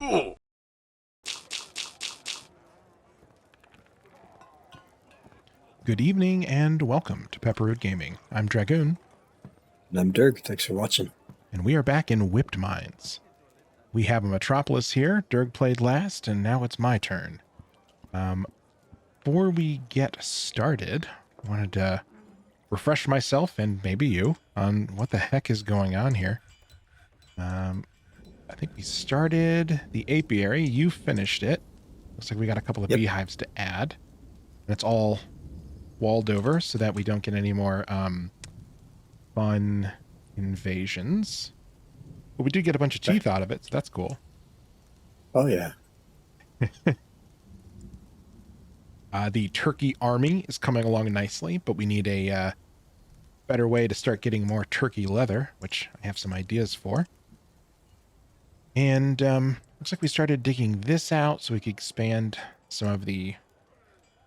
Good evening and welcome to Pepperroot Gaming. I'm Dragoon. And I'm Dirg. Thanks for watching. And we are back in Whipped Mines. We have a Metropolis here. Dirg played last, and now it's my turn. Before we get started, I wanted to refresh myself, and maybe you, on what the heck is going on here. I think we started the apiary. You finished it. Looks like we got a couple of beehives to add. And it's all walled over so that we don't get any more fun invasions. But we did get a bunch of teeth out of it, so that's cool. Oh, yeah. The turkey army is coming along nicely, but we need a better way to start getting more turkey leather, which I have some ideas for. And looks like we started digging this out so we could expand some of the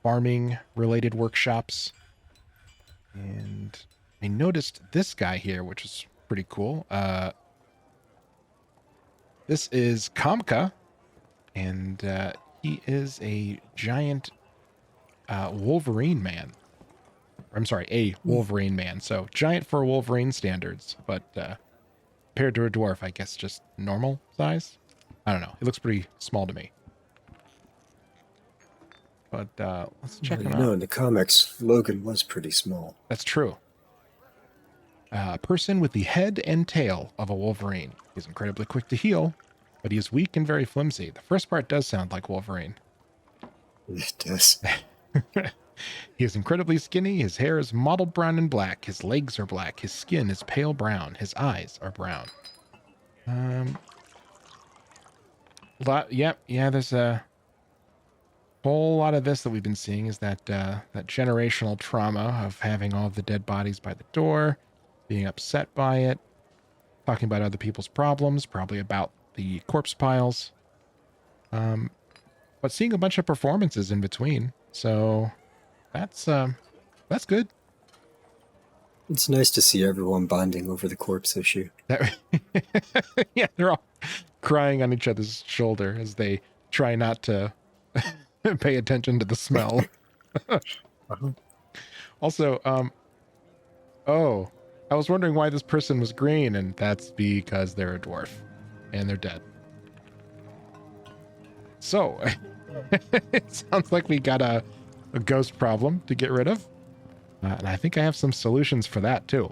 farming-related workshops. And I noticed this guy here, which is pretty cool. This is Kamka, and he is a giant Wolverine man. I'm sorry, a Wolverine man. So giant for Wolverine standards, but compared to a dwarf, I guess just normal size. I don't know. It looks pretty small to me. But let's check him out. In the comics, Logan was pretty small. That's true. A person with the head and tail of a Wolverine. He's incredibly quick to heal, but he is weak and very flimsy. The first part does sound like Wolverine. It does. He is incredibly skinny. His hair is mottled brown and black. His legs are black. His skin is pale brown. His eyes are brown. There's a whole lot of this that we've been seeing is that generational trauma of having all of the dead bodies by the door, being upset by it, talking about other people's problems, probably about the corpse piles, but seeing a bunch of performances in between. So that's good. It's nice to see everyone bonding over the corpse issue. Yeah, they're all crying on each other's shoulder as they try not to pay attention to the smell. Also, I was wondering why this person was green, and that's because they're a dwarf and they're dead. So it sounds like we got a ghost problem to get rid of. And I think I have some solutions for that too.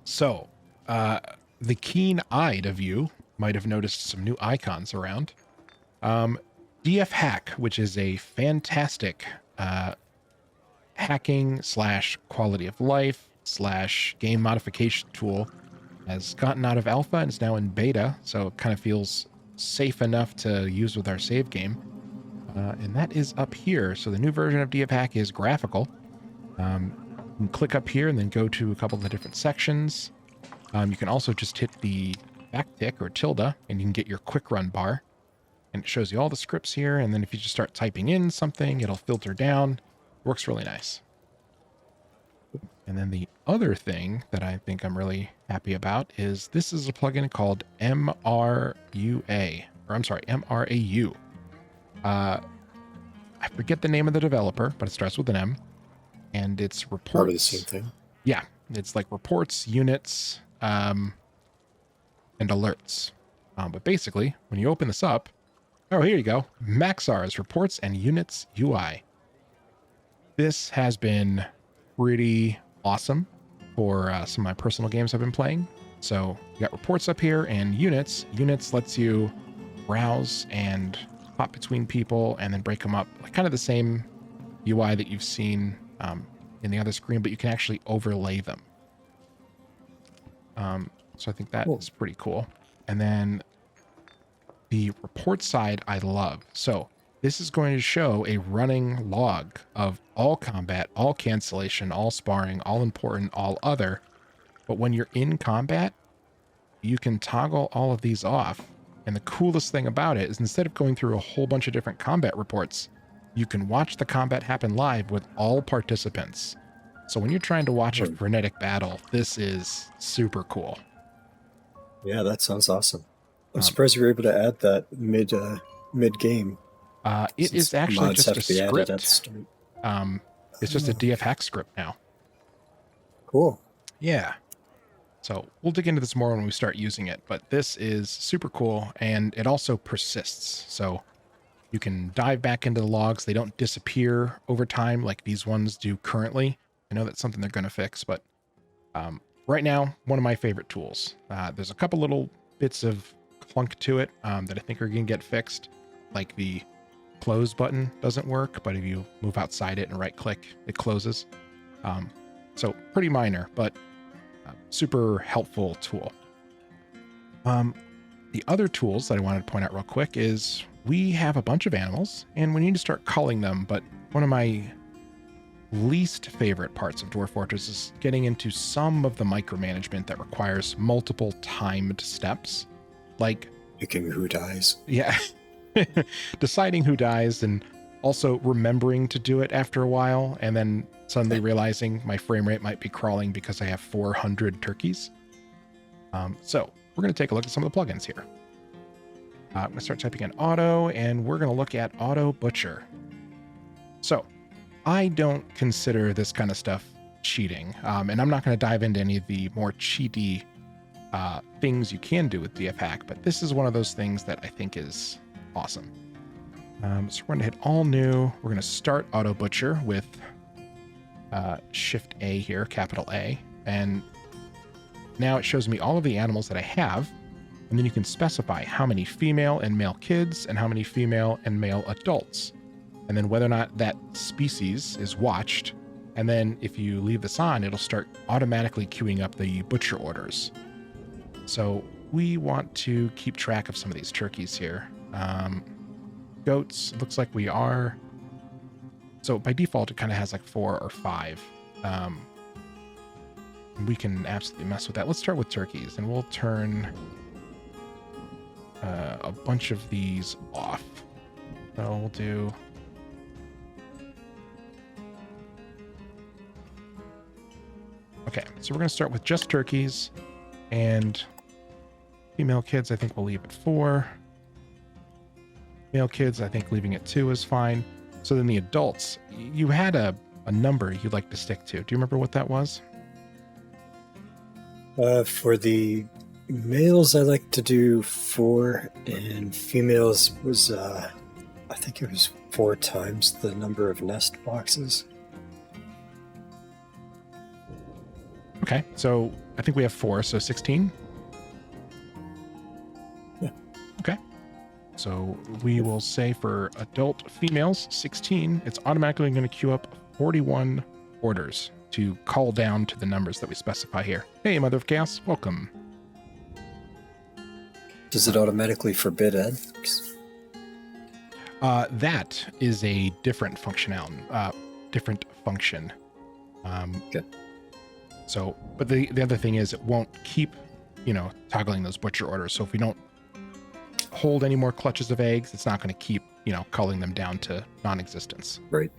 So, the keen-eyed of you might have noticed some new icons around. DF Hack, which is a fantastic hacking / quality of life / game modification tool, has gotten out of alpha and is now in beta, so it kind of feels safe enough to use with our save game. And that is up here. So the new version of DF Hack is graphical. You can click up here and then go to a couple of the different sections. You can also just hit the backtick or tilde, and you can get your quick run bar. And it shows you all the scripts here, and then if you just start typing in something, it'll filter down. It works really nice. And then the other thing that I think I'm really happy about is this is a plugin called MRUA. I forget the name of the developer, but it starts with an M. And it's reports. Part of the same thing. Yeah, it's like reports, units, and alerts. But basically, when you open this up, oh, here you go. Maxar's Reports and Units UI. This has been pretty awesome for some of my personal games I've been playing. So you got reports up here and units. Units lets you browse and hop between people and then break them up. Like kind of the same UI that you've seen in the other screen, but you can actually overlay them. So I think that is pretty cool. And then the report side I love. So this is going to show a running log of all combat, all cancellation, all sparring, all important, all other. But when you're in combat, you can toggle all of these off. And the coolest thing about it is instead of going through a whole bunch of different combat reports, you can watch the combat happen live with all participants. So when you're trying to watch a frenetic battle, this is super cool. Yeah, that sounds awesome. I'm surprised you were able to add that mid game. It is actually Mods just have a to be added at the script. start. It's just a DF hack script now. Cool. Yeah. So we'll dig into this more when we start using it, but this is super cool, and it also persists. So you can dive back into the logs. They don't disappear over time like these ones do currently. I know that's something they're going to fix, but right now, one of my favorite tools. There's a couple little bits of clunk to it that I think are going to get fixed, like the close button doesn't work, but if you move outside it and right click, it closes. So pretty minor, but super helpful tool. The other tools that I wanted to point out real quick is we have a bunch of animals and we need to start culling them, but one of my least favorite parts of Dwarf Fortress is getting into some of the micromanagement that requires multiple timed steps. Like picking who dies. Yeah. Deciding who dies and also remembering to do it after a while and then suddenly realizing my frame rate might be crawling because I have 400 turkeys. So we're going to take a look at some of the plugins here. I'm going to start typing in auto and we're going to look at auto butcher. So I don't consider this kind of stuff cheating. And I'm not going to dive into any of the more cheaty things you can do with DF hack, but this is one of those things that I think is awesome. So we're going to hit all new. We're going to start auto butcher with Shift A here, capital A. And now it shows me all of the animals that I have. And then you can specify how many female and male kids and how many female and male adults. And then whether or not that species is watched. And then if you leave this on, it'll start automatically queuing up the butcher orders. So we want to keep track of some of these turkeys here. Goats, looks like we are. So by default, it kind of has like 4 or 5. We can absolutely mess with that. Let's start with turkeys and we'll turn a bunch of these off. So we'll do... Okay, so we're going to start with just turkeys, and female kids I think we'll leave at 4. Male kids I think leaving at 2 is fine. So then the adults, you had a number you'd like to stick to. Do you remember what that was? For the males, I like to do 4, and females was, I think it was 4 times the number of nest boxes. Okay, so I think we have 4, so 16? Yeah. Okay. So we will say for adult females, 16, it's automatically going to queue up 41 orders to call down to the numbers that we specify here. Hey, Mother of Chaos, welcome. Does it automatically forbid eggs? That is a different different function. Good. So, but the other thing is it won't keep, toggling those butcher orders. So if we don't hold any more clutches of eggs, it's not going to keep, culling them down to non-existence. Right.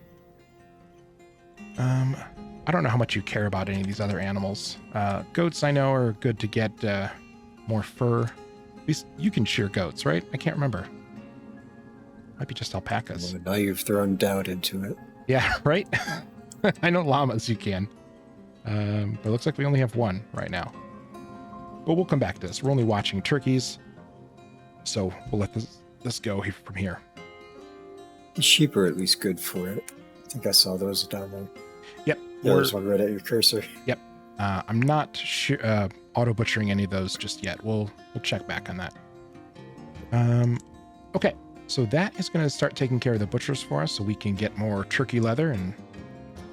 I don't know how much you care about any of these other animals. Goats I know are good to get more fur. At least you can shear goats, right? I can't remember. Might be just alpacas. Well, now you've thrown doubt into it. Yeah, right? I know llamas you can. But it looks like we only have 1 right now. But we'll come back to this. We're only watching turkeys. So we'll let this go from here. The sheep are at least good for it. I think I saw those down there. Yep. Yeah, there's one right at your cursor. Yep. I'm not auto butchering any of those just yet. We'll check back on that. Okay. So that is going to start taking care of the butchers for us so we can get more turkey leather and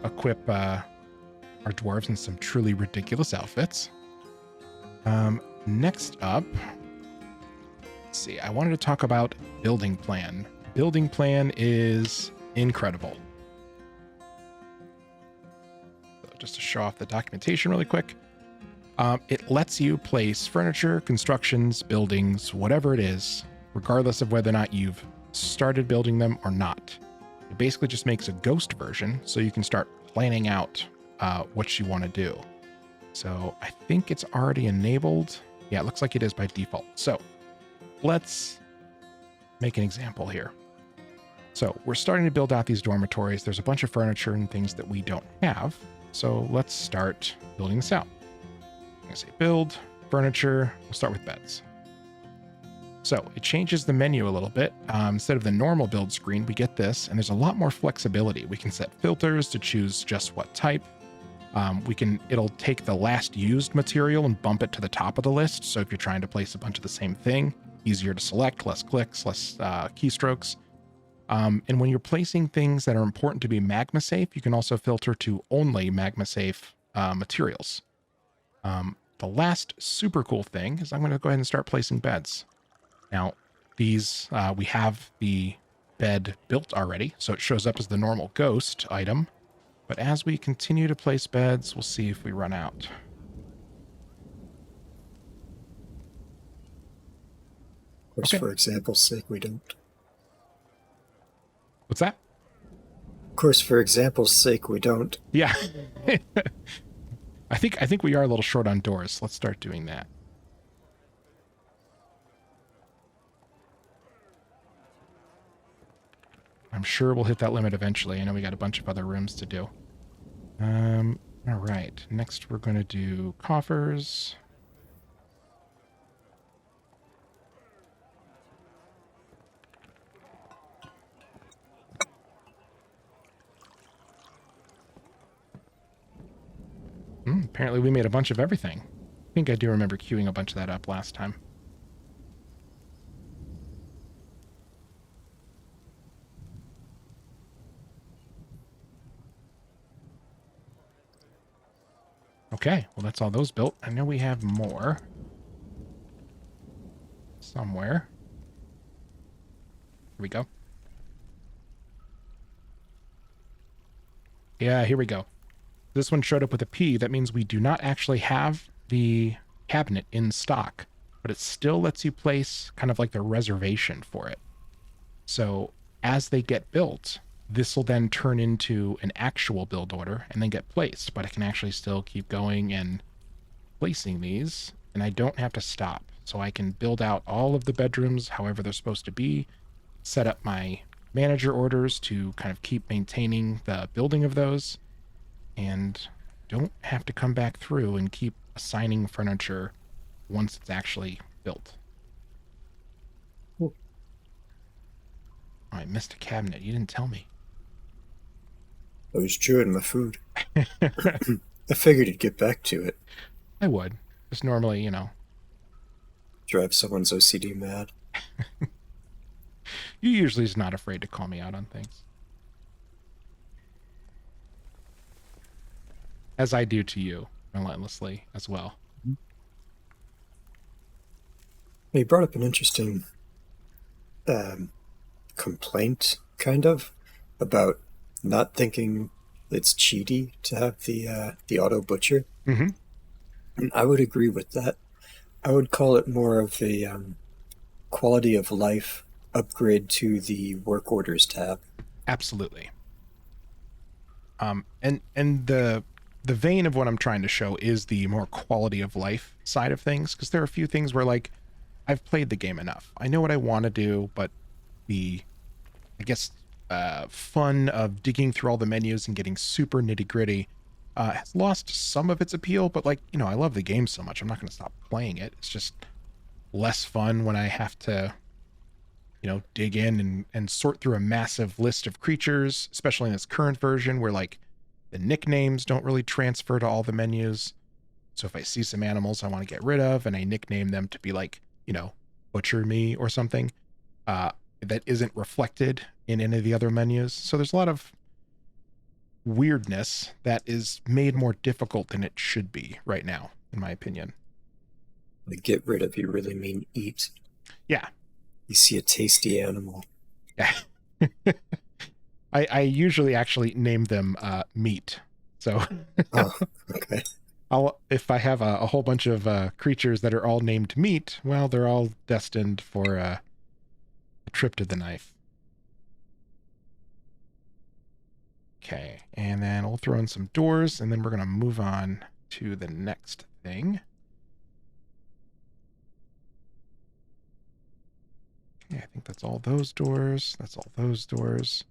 equip our dwarves in some truly ridiculous outfits. Next up, let's see, I wanted to talk about building plan. Building plan is incredible. So just to show off the documentation really quick, it lets you place furniture, constructions, buildings, whatever it is, regardless of whether or not you've started building them or not. It basically just makes a ghost version so you can start planning out what you want to do. So I think it's already enabled. Yeah, it looks like it is by default. So let's make an example here. So we're starting to build out these dormitories. There's a bunch of furniture and things that we don't have. So let's start building this out. I'm going to say build, furniture. We'll start with beds. So it changes the menu a little bit. Instead of the normal build screen, we get this, and there's a lot more flexibility. We can set filters to choose just what type. It'll take the last used material and bump it to the top of the list. So if you're trying to place a bunch of the same thing, easier to select, less clicks, less keystrokes. And when you're placing things that are important to be magma safe, you can also filter to only magma safe materials. The last super cool thing is I'm going to go ahead and start placing beds. Now, these, we have the bed built already, so it shows up as the normal ghost item. But as we continue to place beds, we'll see if we run out. Of course, for example's sake, we don't. What's that? Of course, for example's sake, we don't. Yeah. I think we are a little short on doors. Let's start doing that. I'm sure we'll hit that limit eventually. I know we got a bunch of other rooms to do. All right. Next, we're going to do coffers. Apparently we made a bunch of everything. I think I do remember queuing a bunch of that up last time. Okay, well that's all those built. I know we have more. Somewhere. Here we go. Yeah, here we go. This one showed up with a P. That means we do not actually have the cabinet in stock, but it still lets you place kind of like the reservation for it. So as they get built, this will then turn into an actual build order and then get placed, but I can actually still keep going and placing these, and I don't have to stop. So I can build out all of the bedrooms however they're supposed to be, set up my manager orders to kind of keep maintaining the building of those, and don't have to come back through and keep assigning furniture once it's actually built. Cool. Oh, I missed a cabinet. You didn't tell me. I was chewing my food. I figured you'd get back to it. I would. Just normally, you know. Drive someone's OCD mad. You usually is not afraid to call me out on things. As I do to you, relentlessly, as well. You brought up an interesting complaint, kind of, about not thinking it's cheaty to have the auto butcher. Mm-hmm. And I would agree with that. I would call it more of a quality of life upgrade to the work orders tab. Absolutely. And the vein of what I'm trying to show is the more quality of life side of things, because there are a few things where, like, I've played the game enough. I know what I want to do, but the, I guess, fun of digging through all the menus and getting super nitty-gritty has lost some of its appeal, but, like, you know, I love the game so much, I'm not going to stop playing it. It's just less fun when I have to, you know, dig in and sort through a massive list of creatures, especially in this current version where, like, the nicknames don't really transfer to all the menus. So if I see some animals I want to get rid of and I nickname them to be like, you know, butcher me or something, that isn't reflected in any of the other menus. So there's a lot of weirdness that is made more difficult than it should be right now, in my opinion. The get rid of, you really mean eat. Yeah. You see a tasty animal. Yeah. I usually actually name them meat. So Oh, okay. if I have a whole bunch of creatures that are all named meat, well, they're all destined for a trip to the knife. Okay, and then we'll throw in some doors, and then we're going to move on to the next thing. Okay, I think that's all those doors. That's all those doors.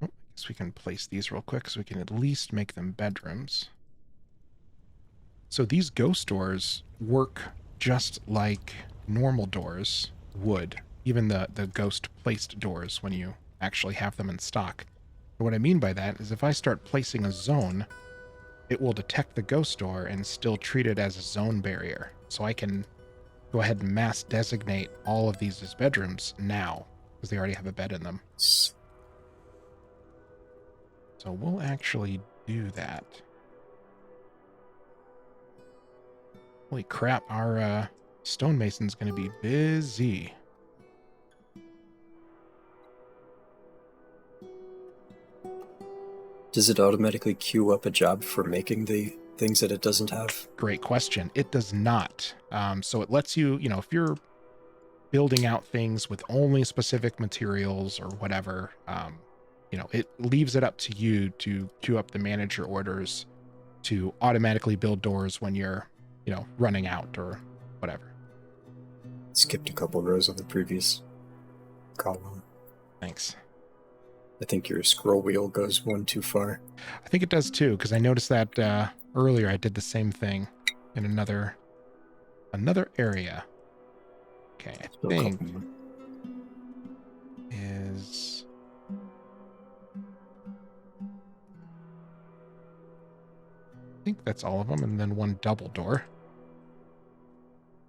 Oh, I guess we can place these real quick so we can at least make them bedrooms. So these ghost doors work just like normal doors would, even the ghost placed doors when you actually have them in stock. And what I mean by that is if I start placing a zone, it will detect the ghost door and still treat it as a zone barrier. So I can go ahead and mass designate all of these as bedrooms now because they already have a bed in them. So we'll actually do that. Holy crap, our stonemason's going to be busy. Does it automatically queue up a job for making the things that it doesn't have? Great question. It does not. So it lets you, if you're building out things with only specific materials or whatever, it leaves it up to you to queue up the manager orders to automatically build doors when you're, running out or whatever. Skipped a couple rows on the previous column. Thanks. I think your scroll wheel goes one too far. I think it does too, because I noticed that earlier I did the same thing in another area. Okay, I think is... I think that's all of them, and then one double door.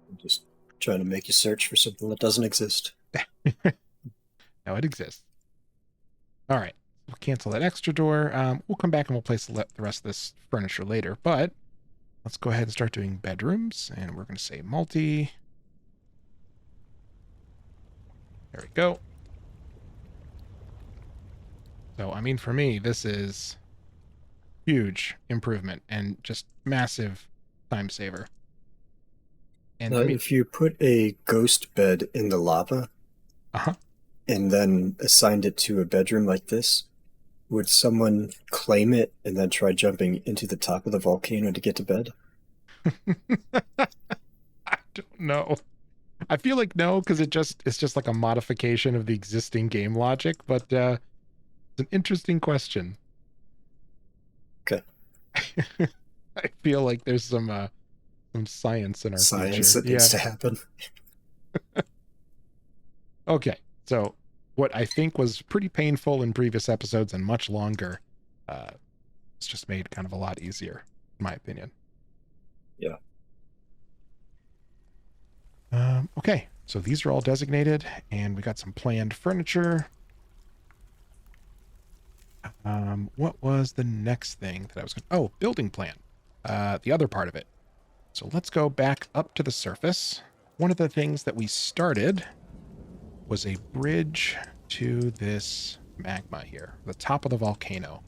I'm just trying to make you search for something that doesn't exist. No, it exists. All right, we'll cancel that extra door. We'll come back and we'll place the rest of this furniture later, but let's go ahead and start doing bedrooms, and we're going to say multi. There we go. So, I mean, for me, this is huge improvement and just massive time saver. And now, if you put a ghost bed in the lava and then assigned it to a bedroom like this, would someone claim it and then try jumping into the top of the volcano to get to bed? I don't know. I feel like no, because it's just like a modification of the existing game logic, but it's an interesting question. Okay. I feel like there's some science in our science future. That needs to happen. Okay, so what I think was pretty painful in previous episodes and much longer, it's just made kind of a lot easier, in my opinion. Yeah. Okay, so these are all designated, and we got some planned furniture. What was the next thing that I was going to... Oh, building plan. The other part of it. So let's go back up to the surface. One of the things that we started was a bridge to this magma here, the top of the volcano.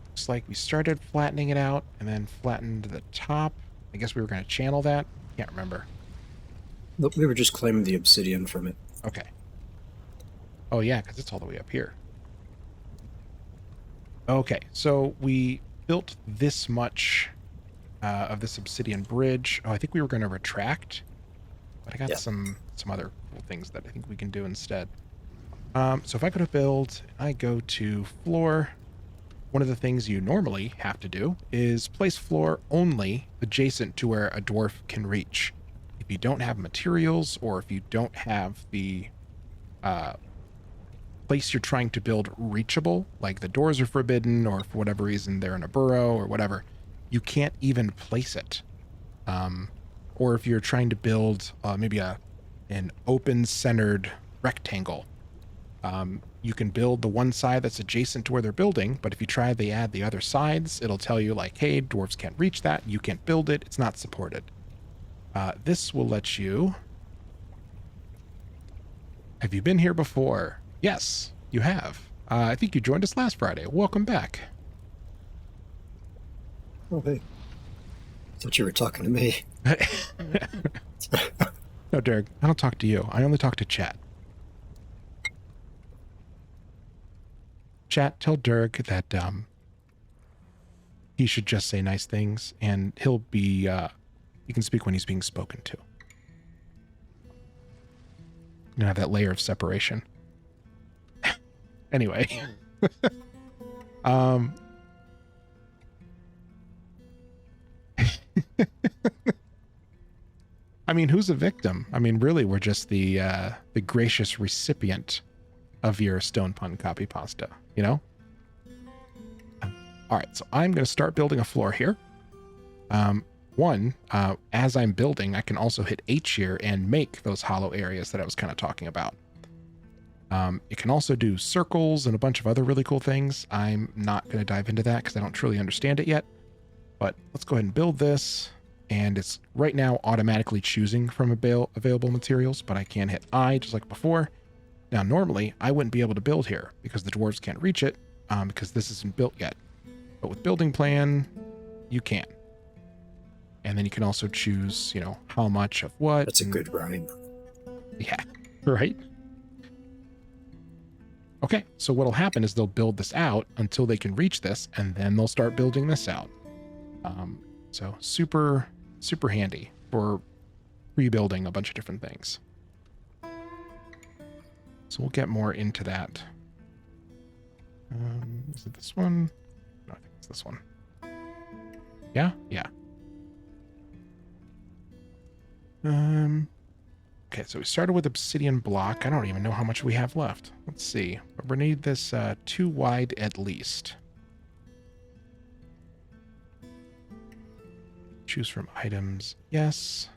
Looks like we started flattening it out and then flattened the top. I guess we were going to channel that. Can't remember. Nope, we were just claiming the obsidian from it. Okay. Oh, yeah, because it's all the way up here. Okay, so we built this much of this obsidian bridge. Oh, I think we were going to retract, but I got some other cool things that I think we can do instead. So if I go to build, I go to floor. One of the things you normally have to do is place floor only adjacent to where a dwarf can reach. If you don't have materials, or if you don't have the place you're trying to build reachable, like the doors are forbidden, or for whatever reason they're in a burrow or whatever, you can't even place it. Or if you're trying to build maybe an open-centered rectangle, you can build the one side that's adjacent to where they're building, but if you try to add the other sides, it'll tell you like, hey, dwarves can't reach that, you can't build it, it's not supported. This will let you... Have you been here before? Yes, you have. I think you joined us last Friday. Welcome back. Oh, hey. I thought you were talking to me. No, Dirg, I don't talk to you. I only talk to chat. Chat, tell Dirg that he should just say nice things, and he'll be, he can speak when he's being spoken to. You have that layer of separation. Anyway. I mean, who's a victim? I mean, really, we're just the gracious recipient of your stone pun copy pasta, you know? All right, so I'm going to start building a floor here. As I'm building, I can also hit H here and make those hollow areas that I was kind of talking about. It can also do circles and a bunch of other really cool things. I'm not going to dive into that because I don't truly understand it yet. But let's go ahead and build this. And it's right now automatically choosing from available materials, but I can hit I just like before. Now, normally, I wouldn't be able to build here because the dwarves can't reach it because this isn't built yet. But with building plan, you can. And then you can also choose, you know, how much of what. That's a good rhyme. Yeah, right? Okay, so what'll happen is they'll build this out until they can reach this, and then they'll start building this out. So super handy for rebuilding a bunch of different things. So we'll get more into that. Is it this one? No, I think it's this one. Yeah? Yeah. Okay, so we started with obsidian block. I don't even know how much we have left. Let's see. But we need this 2 wide at least. Choose from items. Yes.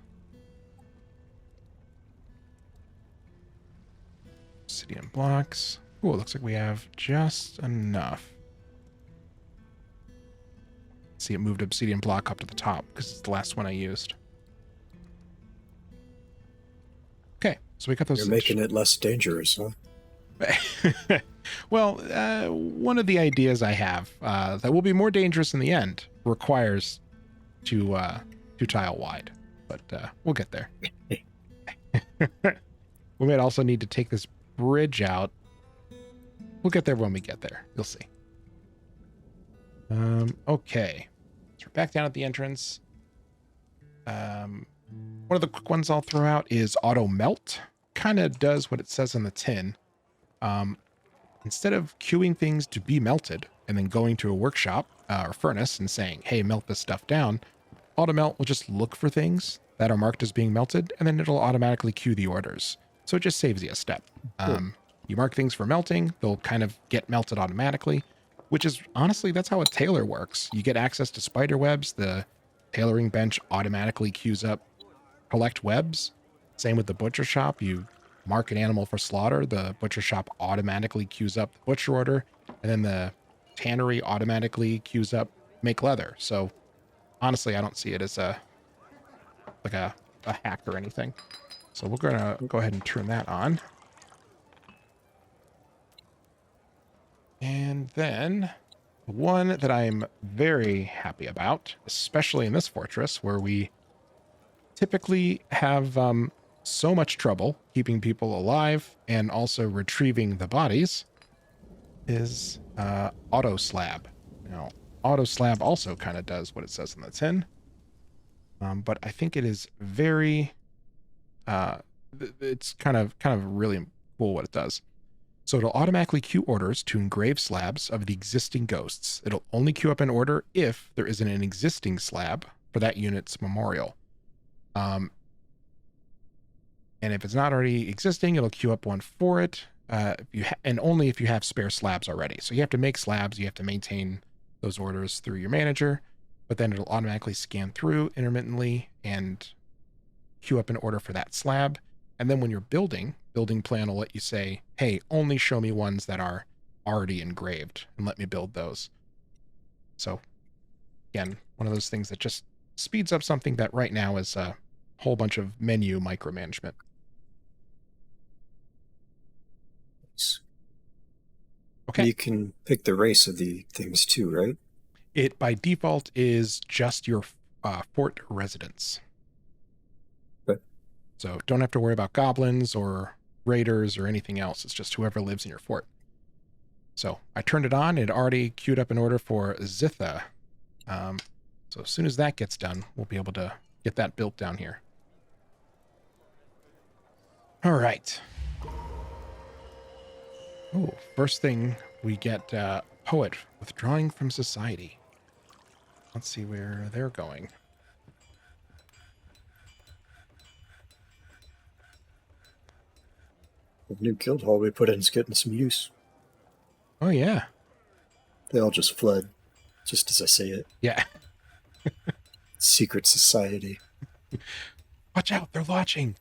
Obsidian blocks. Oh, it looks like we have just enough. See, it moved obsidian block up to the top because it's the last one I used. Okay, so we got those. You're making it less dangerous, huh? Well, one of the ideas I have that will be more dangerous in the end requires 2 tile wide, but we'll get there. We might also need to take this bridge out. We'll get there when we get there. You'll see. Okay, so we're back down at the entrance. One of the quick ones I'll throw out is auto melt. Kind of does what it says on the tin. Instead of queuing things to be melted and then going to a workshop or furnace and saying, hey, melt this stuff down, auto melt will just look for things that are marked as being melted, and then it'll automatically queue the orders. So it just saves you a step. You mark things for melting, they'll kind of get melted automatically, which is honestly, that's how a tailor works. You get access to spider webs, the tailoring bench automatically queues up collect webs. Same with the butcher shop. You mark an animal for slaughter, the butcher shop automatically queues up the butcher order, and then the tannery automatically queues up make leather. So honestly, I don't see it as a hack or anything. So we're gonna go ahead and turn that on. And then the one that I'm very happy about, especially in this fortress where we typically have so much trouble keeping people alive and also retrieving the bodies, is auto slab. Now, auto slab also kind of does what it says in the tin, but I think it is very it's kind of really cool what it does. So it'll automatically queue orders to engrave slabs of the existing ghosts. It'll only queue up an order if there isn't an existing slab for that unit's memorial. And if it's not already existing, it'll queue up one for it. And only if you have spare slabs already. So you have to make slabs. You have to maintain those orders through your manager, but then it'll automatically scan through intermittently and queue up an order for that slab. And then when you're building plan will let you say, hey, only show me ones that are already engraved and let me build those. So again, one of those things that just speeds up something that right now is a whole bunch of menu micromanagement. Okay. You can pick the race of the things too, right? It by default is just your fort residents. Okay. So don't have to worry about goblins or raiders or anything else. It's just whoever lives in your fort. So I turned it on. It already queued up an order for Zitha. So as soon as that gets done, we'll be able to get that built down here. All right. Oh, first thing we get poet withdrawing from society. Let's see where they're going. The new guild hall we put in is getting some use. Oh, yeah. They all just fled, just as I say it. Yeah. Secret society. Watch out, they're watching.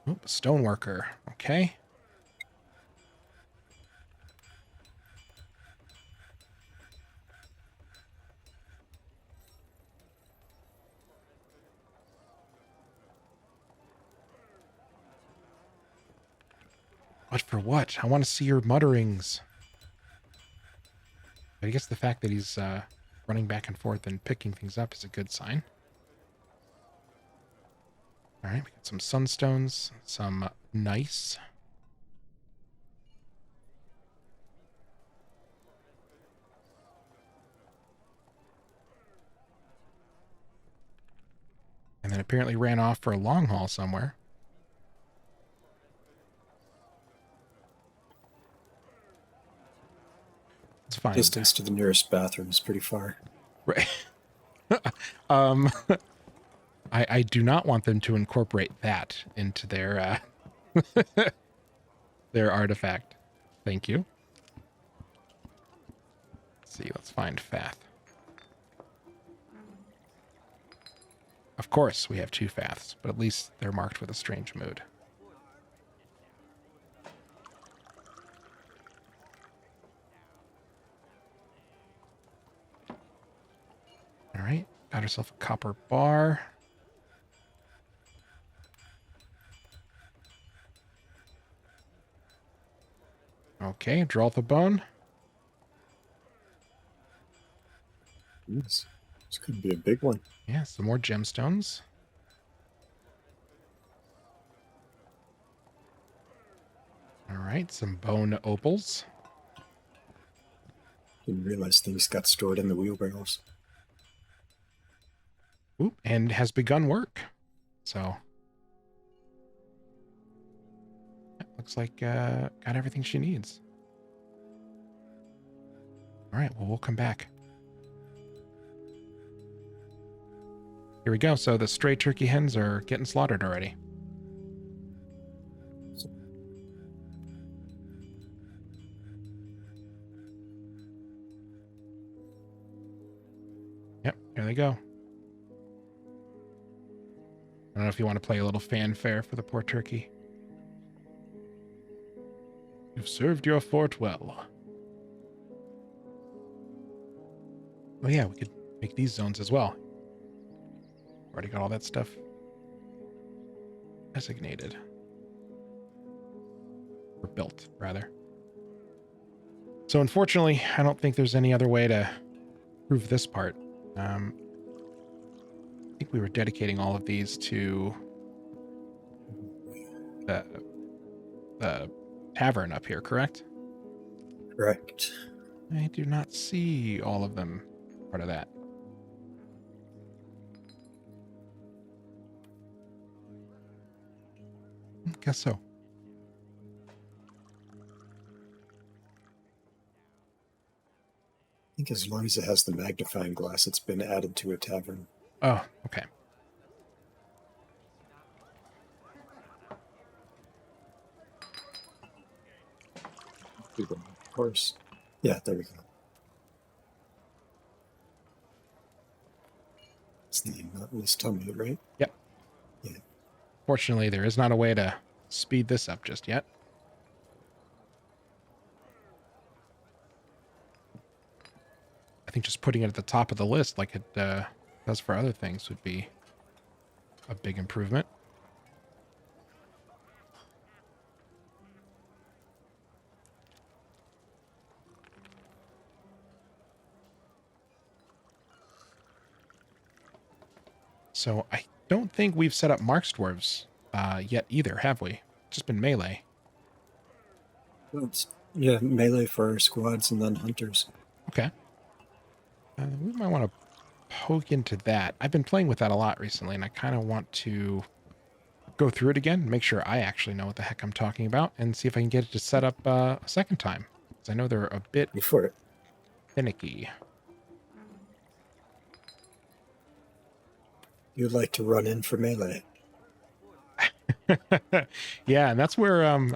Oop, stoneworker. Okay. What for what? I want to see your mutterings. But I guess the fact that he's running back and forth and picking things up is a good sign. All right, we got some sunstones, some nice. And then apparently ran off for a long haul somewhere. It's fine. Distance to the nearest bathroom is pretty far. Right. I do not want them to incorporate that into their their artifact. Thank you. Let's see, let's find Fath. Of course, we have 2 Faths, but at least they're marked with a strange mood. All right, got herself a copper bar. Okay, draw the bone. Yes. This could be a big one. Yeah, some more gemstones. All right, some bone opals. Didn't realize things got stored in the wheelbarrows. Ooh, and has begun work. So, looks like got everything she needs. All right, well, we'll come back. Here we go. So the stray turkey hens are getting slaughtered already. Yep, there they go. I don't know if you want to play a little fanfare for the poor turkey. You've served your fort well. Oh yeah, we could make these zones as well. Already got all that stuff designated. Or built, rather. So unfortunately, I don't think there's any other way to prove this part. I think we were dedicating all of these to the tavern up here, correct? Correct. I do not see all of them part of that. Guess so. I think as long as it has the magnifying glass, it's been added to a tavern. Oh, okay. Of course. Yeah, there we go. It's the mountainous tummy, right? Yep. Yeah. Fortunately, there is not a way to speed this up just yet. I think just putting it at the top of the list like it does for other things would be a big improvement. So I don't think we've set up Mark's Dwarves yet either, have we? Just been melee. Well, it's Yeah, melee for squads and then hunters. Okay. We might want to poke into that. I've been playing with that a lot recently, and I kind of want to go through it again, make sure I actually know what the heck I'm talking about, and see if I can get it to set up a second time. Because I know they're a bit Before it. finicky. You'd like to run in for melee. Yeah, and that's where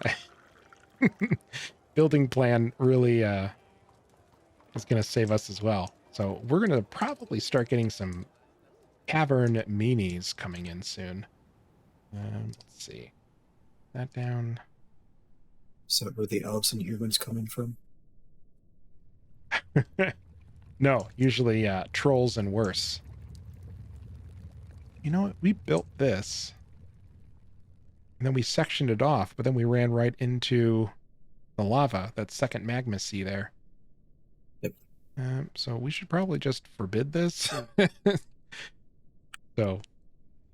building plan really is going to save us as well. So we're going to probably start getting some cavern minis coming in soon. Let's see. That down. Is that where the elves and humans coming from? No, usually trolls and worse. You know what? We built this. And then we sectioned it off, but then we ran right into the lava, that second magma sea there. Yep. So we should probably just forbid this. So if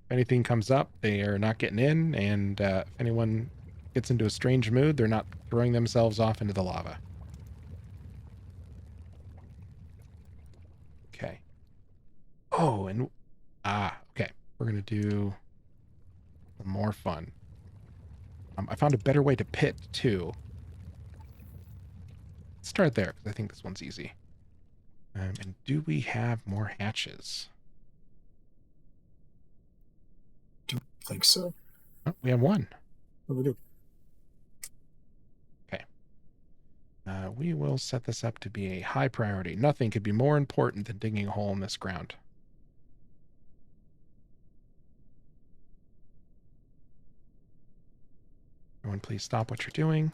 anything comes up, they are not getting in, and if anyone gets into a strange mood, they're not throwing themselves off into the lava. Okay. Oh, and okay. We're gonna do some more fun. I found a better way to pit too. Let's start there because I think this one's easy. And do we have more hatches? Don't think so. Oh, we have one. Oh, we do. Okay. We will set this up to be a high priority. Nothing could be more important than digging a hole in this ground. Everyone, please stop what you're doing.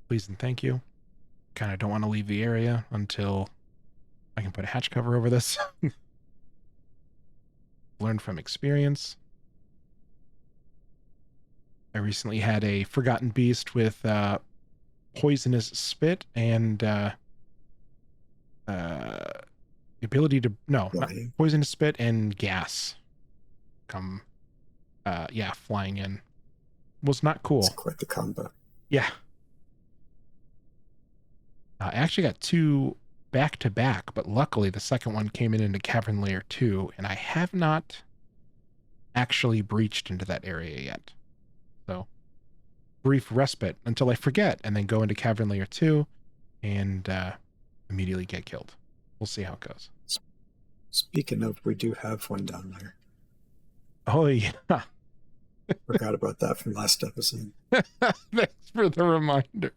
Please and thank you. Kind of don't want to leave the area until I can put a hatch cover over this. Learn from experience. I recently had a forgotten beast with poisonous spit and the ability to not poisonous spit and gas come flying in. Was not cool. It's quite the combo. Yeah. I actually got two back to back, but luckily the second one came in into Cavern Layer 2, and I have not actually breached into that area yet. So, brief respite until I forget, and then go into Cavern Layer 2 and immediately get killed. We'll see how it goes. Speaking of, we do have one down there. Oh, yeah. Forgot about that from last episode. Thanks for the reminder.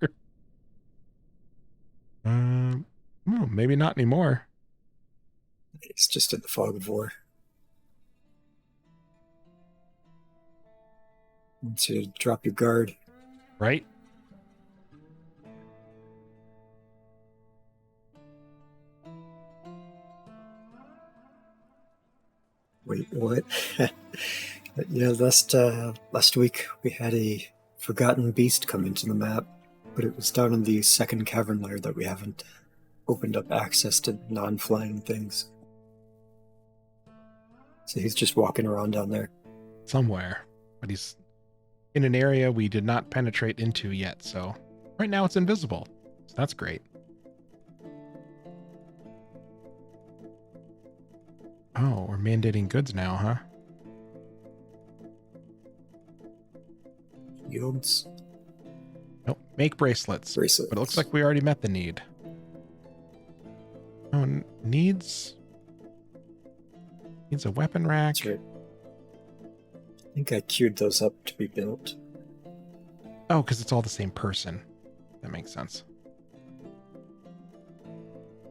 Maybe not anymore. It's just in the fog of war. Once you drop your guard. Right? Wait, what? Yeah, last week we had a forgotten beast come into the map, but it was down in the second cavern layer that we haven't opened up access to non-flying things. So he's just walking around down there. Somewhere. But he's in an area we did not penetrate into yet, so right now it's invisible. So that's great. Oh, we're mandating goods now, huh? Yields. Nope. Make bracelets. Bracelets. But it looks like we already met the need. Oh, needs a weapon rack. That's right. I think I queued those up to be built. Oh, because it's all the same person. That makes sense.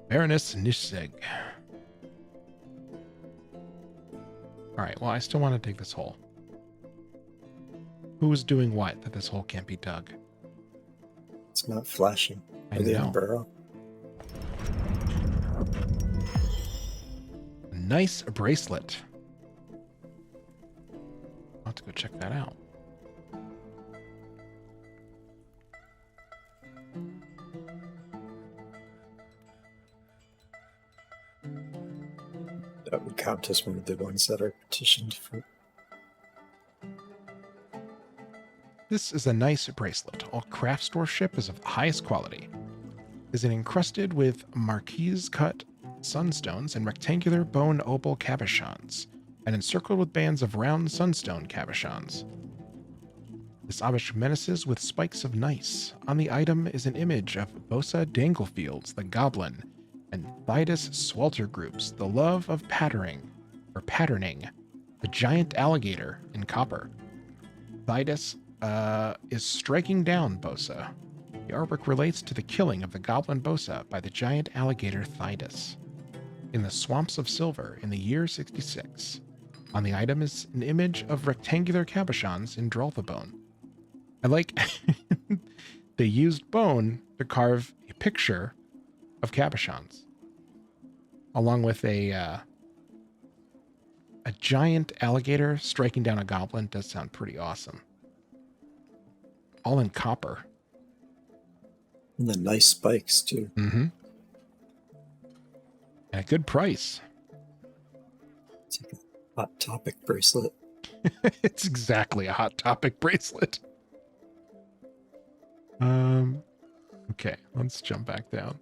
Baroness Nishzeg. Alright, well, I still want to dig this hole. Who's doing what that this hole can't be dug? It's not flashing. I Are they in know. a burrow? Nice bracelet. I'll have to go check that out. That would count as one of the ones that are petitioned for. This is a nice bracelet. All craft store ship is of the highest quality. Is it encrusted with marquise-cut sunstones and rectangular bone opal cabochons, and encircled with bands of round sunstone cabochons. This object menaces with spikes of gneiss. On the item is an image of Bosa Danglefields, the goblin, and Thydus Sweltergroups, the love of patterning, the giant alligator in copper. Thydus is striking down Bosa. The artwork relates to the killing of the goblin Bosa by the giant alligator Thydus in the swamps of silver in the year 66. On the item is an image of rectangular cabochons in Drolthabone. I like they used bone to carve a picture of cabochons, along with a giant alligator striking down a goblin. Does sound pretty awesome. All in copper. And the nice spikes, too. Mm-hmm. And a good price. It's like a Hot Topic bracelet. It's exactly a Hot Topic bracelet. Okay, let's jump back down.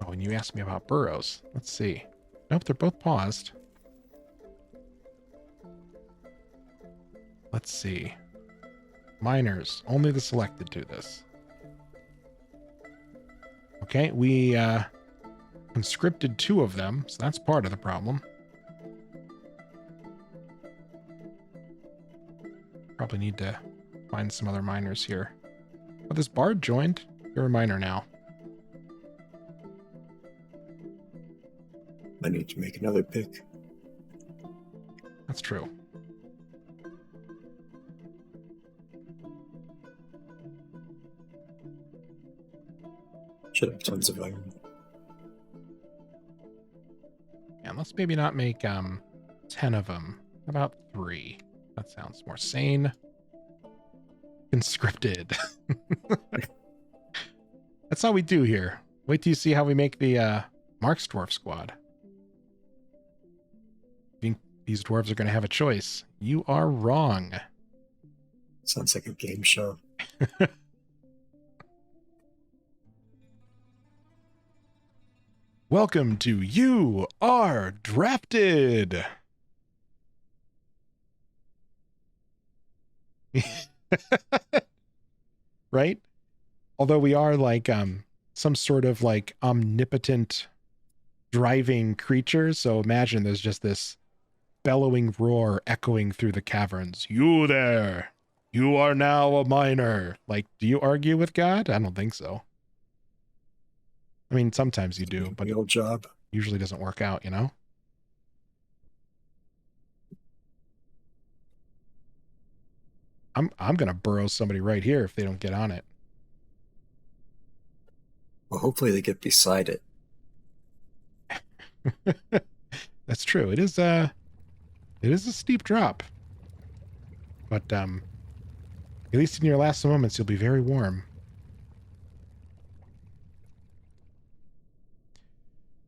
Oh, and you asked me about burrows. Let's see. Nope, they're both paused. Let's see. Miners. Only the selected do this. Okay, we conscripted 2 of them, so that's part of the problem. Probably need to find some other miners here. Oh, this bard joined. You're a miner now. I need to make another pick. That's true. Should have tons of iron. And let's maybe not make 10 of them. About 3. That sounds more sane. Conscripted. That's how we do here. Wait till you see how we make the Mark's Dwarf squad. Think these dwarves are going to have a choice. You are wrong. Sounds like a game show. Welcome to You Are Drafted. Right? Although we are like some sort of like omnipotent driving creature, so imagine there's just this bellowing roar echoing through the caverns. You there! You are now a miner. Like, do you argue with God? I don't think so. I mean, sometimes you do, but the old job usually doesn't work out, you know? I'm gonna burrow somebody right here if they don't get on it. Well, hopefully they get beside it. That's true. It is a steep drop. But at least in your last moments you'll be very warm.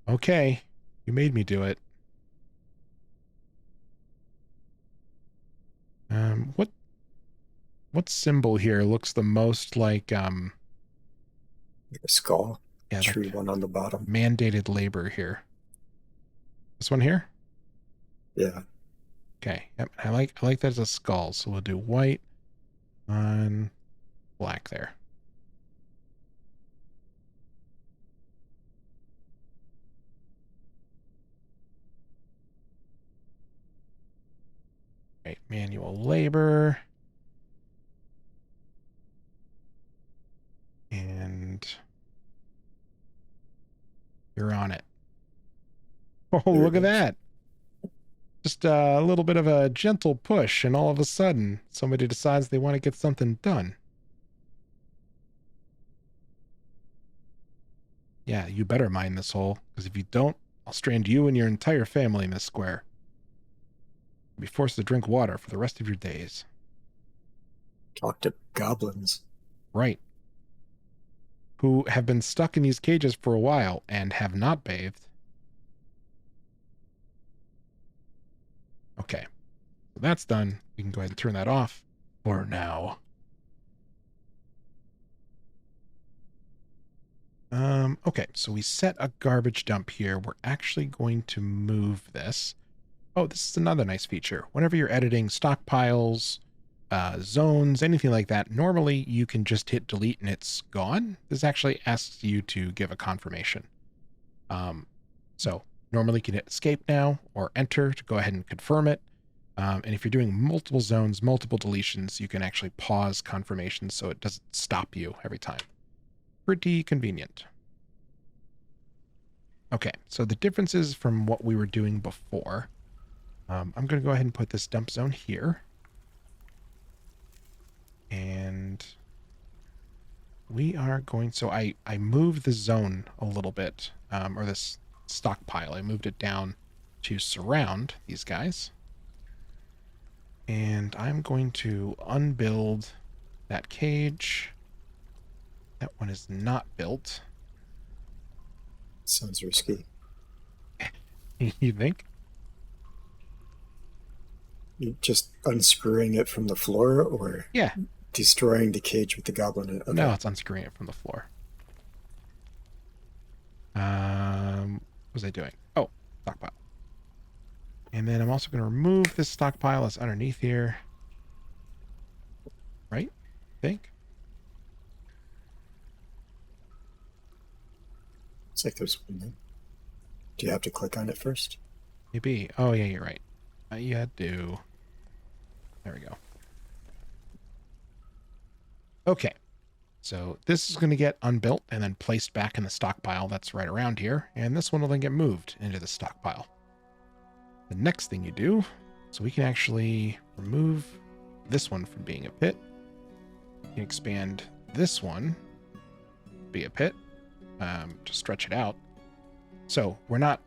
Okay, you made me do it. What symbol here looks the most like Like a skull. Yeah, tree like one on the bottom. Mandated labor here. This one here? Yeah. Okay. Yep. I like that as a skull, so we'll do white on black there. Right, manual labor. And you're on it. Oh, There look it at is. that. Just a little bit of a gentle push, and all of a sudden, somebody decides they want to get something done. Yeah, you better mind this hole, because if you don't, I'll strand you and your entire family in this square. You'll be forced to drink water for the rest of your days. Talk to goblins. Right. Who have been stuck in these cages for a while and have not bathed. Okay. So that's done. We can go ahead and turn that off for now. Okay, so we set a garbage dump here. We're actually going to move this. Oh, this is another nice feature. Whenever you're editing stockpiles, zones, anything like that, normally you can just hit delete and it's gone. This actually asks you to give a confirmation. So normally you can hit escape now or enter to go ahead and confirm it. And if you're doing multiple zones, multiple deletions, you can actually pause confirmations so it doesn't stop you every time. Pretty convenient. Okay, so the differences from what we were doing before. I'm going to go ahead and put this dump zone here. And we are going, so I moved the zone a little bit, or this stockpile. I moved it down to surround these guys. And I'm going to unbuild that cage. That one is not built. Sounds risky. You think? Just unscrewing it from the floor, or Yeah. destroying the cage with the goblin in it? Okay. No, it's unscrewing it from the floor. What was I doing? Oh, stockpile. And then I'm also going to remove this stockpile that's underneath here. Right? I think. It's like there's one there. Do you have to click on it first? Maybe. Oh, yeah, you're right. Yeah, do. There we go. Okay. So this is going to get unbuilt and then placed back in the stockpile that's right around here. And this one will then get moved into the stockpile. The next thing you do, so we can actually remove this one from being a pit. You can expand this one to be a pit. To stretch it out. So we're not,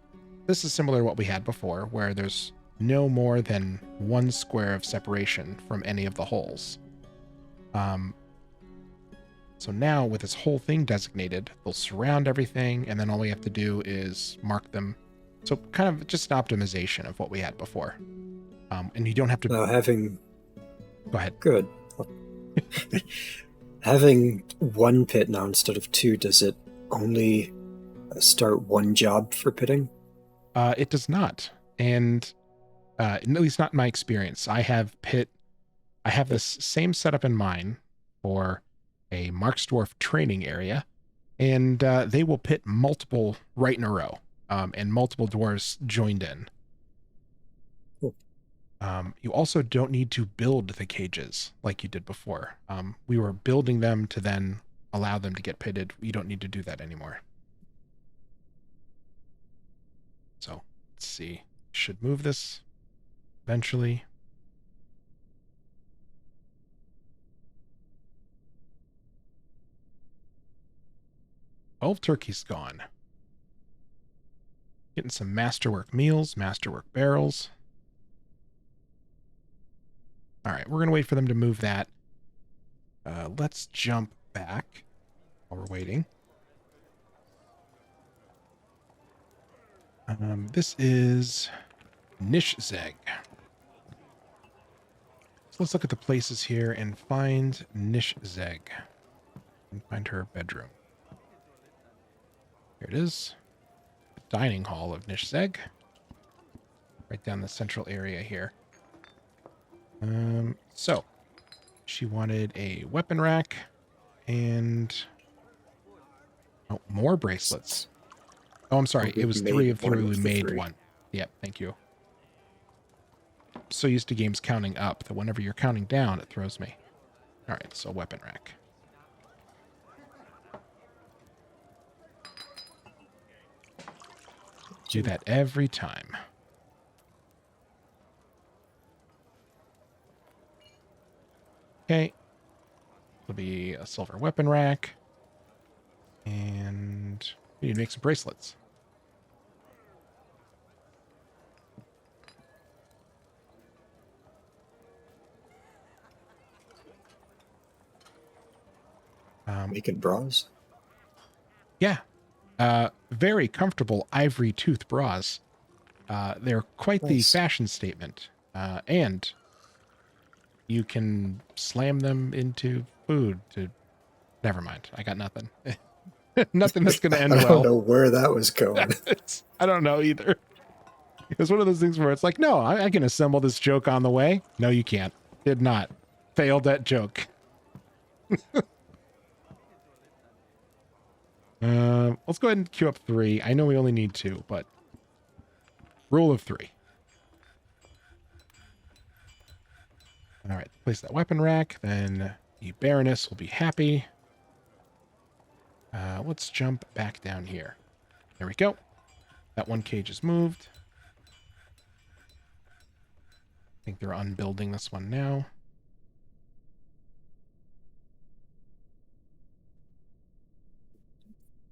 this is similar to what we had before, where there's no more than 1 square of separation from any of the holes. So now with this whole thing designated, they'll surround everything, and then all we have to do is mark them. So kind of just an optimization of what we had before. And you don't have to... Now having... Go ahead. Good. Having 1 pit now instead of 2, does it only start 1 job for pitting? It does not. And at least not in my experience. I have this same setup in mind for a Mark's Dwarf training area, and they will pit multiple right in a row, and multiple dwarves joined in. Cool. You also don't need to build the cages like you did before. We were building them to then allow them to get pitted. You don't need to do that anymore. So let's see. Should move this eventually. All turkeys gone. Getting some masterwork meals, masterwork barrels. All right, we're going to wait for them to move that. Let's jump back while we're waiting. This is Nishzeg. So let's look at the places here and find Nishzeg. And find her bedroom. Here it is. The dining hall of Nishzeg. Right down the central area here. So she wanted a weapon rack and more bracelets. Oh, I'm sorry. It was 3 of 3. We made 1. Yep, thank you. I'm so used to games counting up that whenever you're counting down, it throws me. All right, so weapon rack. Do that every time. Okay. It'll be a silver weapon rack. And we need to make some bracelets. Making bras? Yeah. Very comfortable ivory tooth bras. They're quite the fashion statement. And you can slam them into food to... Never mind. I got nothing. Nothing that's going to end well. I don't know where that was going. I don't know either. It's one of those things where it's like, no, I can assemble this joke on the way. No, you can't. Did not. Failed that joke. Let's go ahead and queue up 3. I know we only need 2, but rule of 3. All right, place that weapon rack. Then the Baroness will be happy. Let's jump back down here. There we go. That one cage is moved. I think they're unbuilding this one now.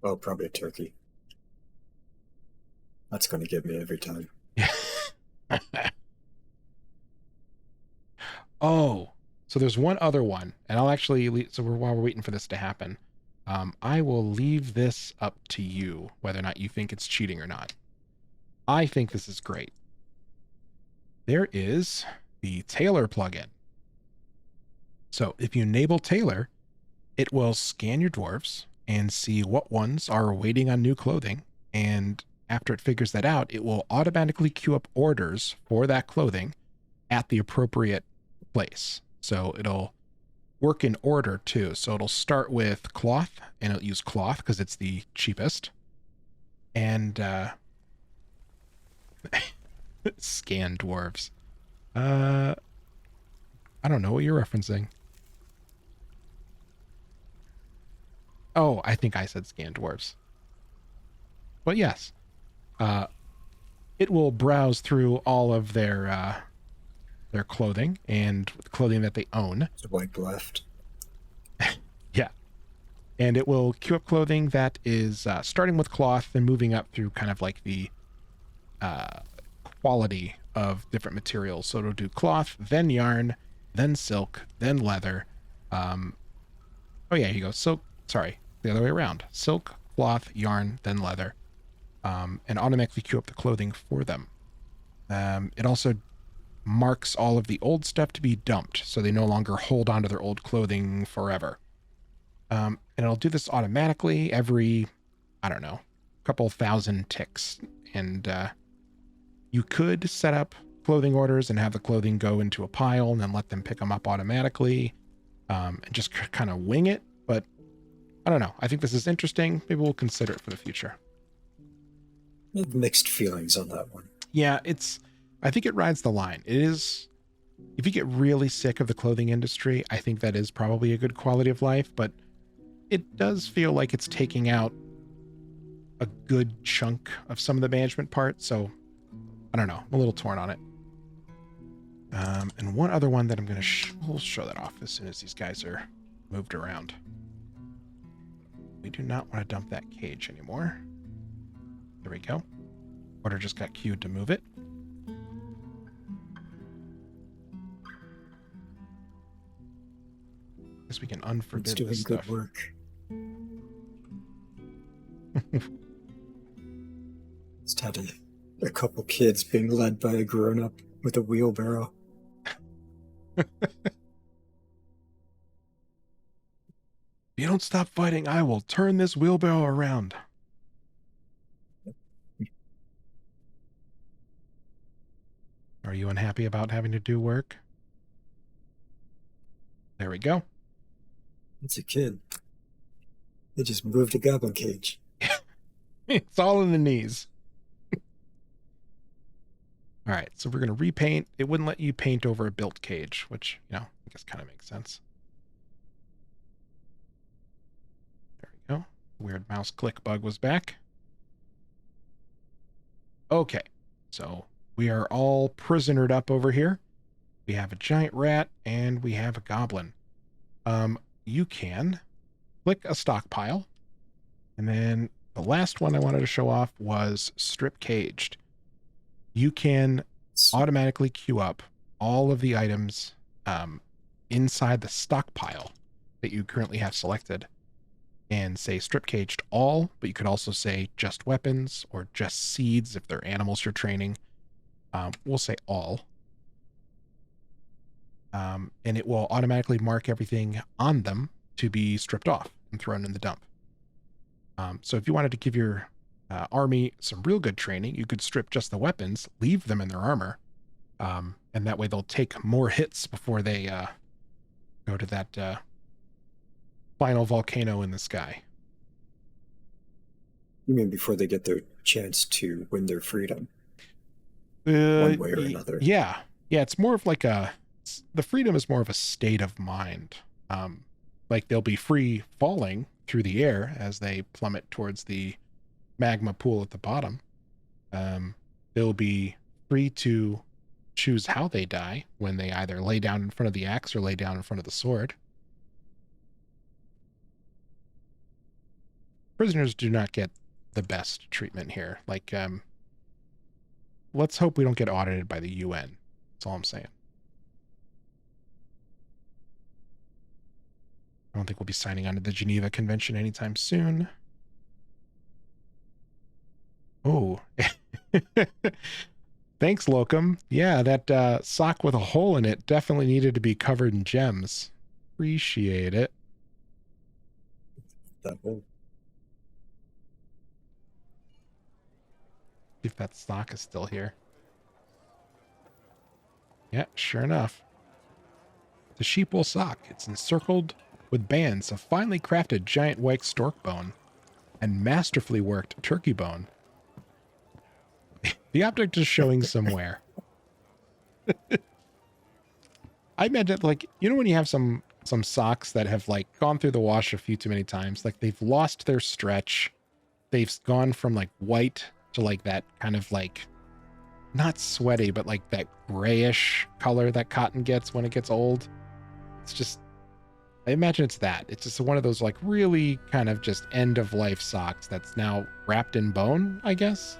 Oh, probably a turkey. That's going to get me every time. Oh, so there's one other one, and I'll actually, so while we're waiting for this to happen, I will leave this up to you, whether or not you think it's cheating or not. I think this is great. There is the Tailor plugin. So if you enable Tailor, it will scan your dwarves and see what ones are waiting on new clothing. And after it figures that out, it will automatically queue up orders for that clothing at the appropriate place. So it'll work in order too. So it'll start with cloth, and it'll use cloth because it's the cheapest. And scan dwarves. I don't know what you're referencing. Oh, I think I said scan dwarves. But yes, it will browse through all of their clothing and clothing that they own. Swipe left. Yeah. And it will queue up clothing that is starting with cloth and moving up through kind of like the quality of different materials. So it'll do cloth, then yarn, then silk, then leather. Oh yeah, here you go. Silk, sorry, the other way around. Silk, cloth, yarn, then leather. And automatically queue up the clothing for them. It also marks all of the old stuff to be dumped, so they no longer hold on to their old clothing forever. And it'll do this automatically every, I don't know, couple thousand ticks. And you could set up clothing orders and have the clothing go into a pile and then let them pick them up automatically, and just kind of wing it. But I don't know. I think this is interesting. Maybe we'll consider it for the future. I have mixed feelings on that one. Yeah, I think it rides the line. It is, if you get really sick of the clothing industry, I think that is probably a good quality of life, but it does feel like it's taking out a good chunk of some of the management part. So I don't know. I'm a little torn on it. And one other one that I'm going to we'll show that off as soon as these guys are moved around. We do not want to dump that cage anymore. There we go. Order just got queued to move it. Guess we can unforbid it's doing this good stuff. Work. Just had a couple kids being led by a grown-up with a wheelbarrow. If you don't stop fighting, I will turn this wheelbarrow around. Are you unhappy about having to do work? There we go. It's a kid. They just moved a goblin cage. It's all in the knees. All right, so we're going to repaint. It wouldn't let you paint over a built cage, which, I guess kind of makes sense. There we go. Weird mouse click bug was back. Okay, so we are all prisonered up over here. We have a giant rat and we have a goblin. You can click a stockpile, and then the last one I wanted to show off was strip caged. You can automatically queue up all of the items inside the stockpile that you currently have selected and say strip caged all, but you could also say just weapons or just seeds if they're animals you're training. We'll say all. and it will automatically mark everything on them to be stripped off and thrown in the dump. So if you wanted to give your army some real good training, you could strip just the weapons, leave them in their armor, and that way they'll take more hits before they go to that final volcano in the sky. You mean before they get their chance to win their freedom? One way or another. Yeah. Yeah, it's more of like the freedom is more of a state of mind. Like they'll be free falling through the air as they plummet towards the magma pool at the bottom. They'll be free to choose how they die when they either lay down in front of the axe or lay down in front of the sword. Prisoners do not get the best treatment here. Like, let's hope we don't get audited by the UN. That's all I'm saying. I don't think we'll be signing on to the Geneva Convention anytime soon. Oh. Thanks, Locum. Yeah, that sock with a hole in it definitely needed to be covered in gems. Appreciate it. That hole. See if that sock is still here. Yeah, sure enough. The sheep wool sock. It's encircled with bands of finely crafted giant white stork bone and masterfully worked turkey bone. The object is showing somewhere. I imagine, like, you know when you have some socks that have, like, gone through the wash a few too many times, like, they've lost their stretch. They've gone from, like, white to, like, that kind of, like, not sweaty, but, like, that grayish color that cotton gets when it gets old. It's just, I imagine it's that. It's just one of those, like, really kind of just end-of-life socks that's now wrapped in bone, I guess.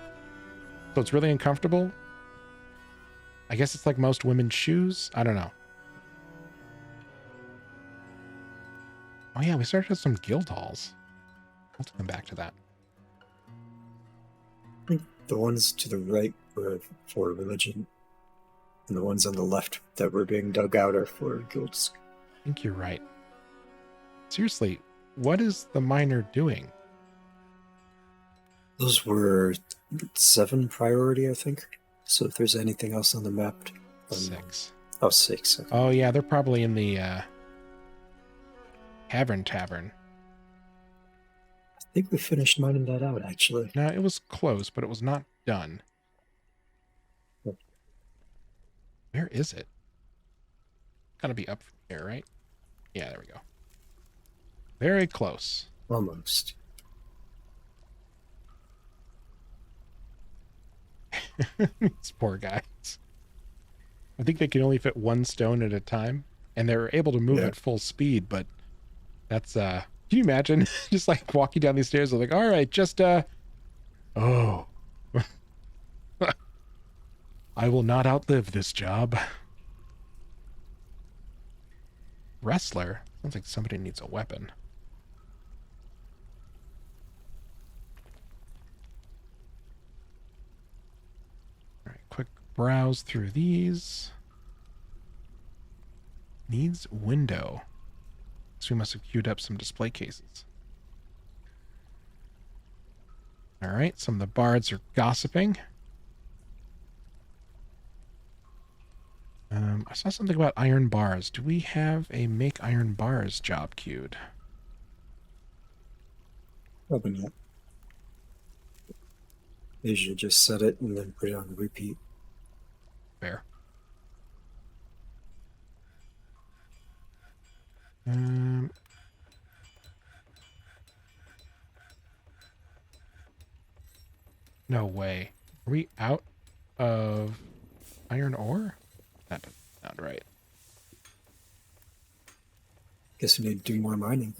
So it's really uncomfortable. I guess it's like most women's shoes. I don't know. Oh yeah, we started with some guild halls. Let's come back to that. I think the ones to the right were for religion, and the ones on the left that were being dug out are for guilds. I think you're right. Seriously, what is the miner doing? Those were 7 priority, I think. So if there's anything else on the map... 6. Oh, 6. Okay. Oh, yeah, they're probably in the tavern. I think we finished mining that out, actually. No, it was close, but it was not done. Oh. Where is it? Gotta be up from here, right? Yeah, there we go. Very close. Almost. These poor guys. I think they can only fit 1 stone at a time, and they're able to move at full speed, but that's, can you imagine just like walking down these stairs and like, all right, just, oh, I will not outlive this job. Wrestler? Sounds like somebody needs a weapon. Quick browse through these. Needs window. So we must have queued up some display cases. All right, some of the bards are gossiping. I saw something about iron bars. Do we have a make iron bars job queued? Probably not. They should just set it and then put it on repeat. Fair. No way. Are we out of iron ore? That doesn't sound right. Guess we need to do more mining.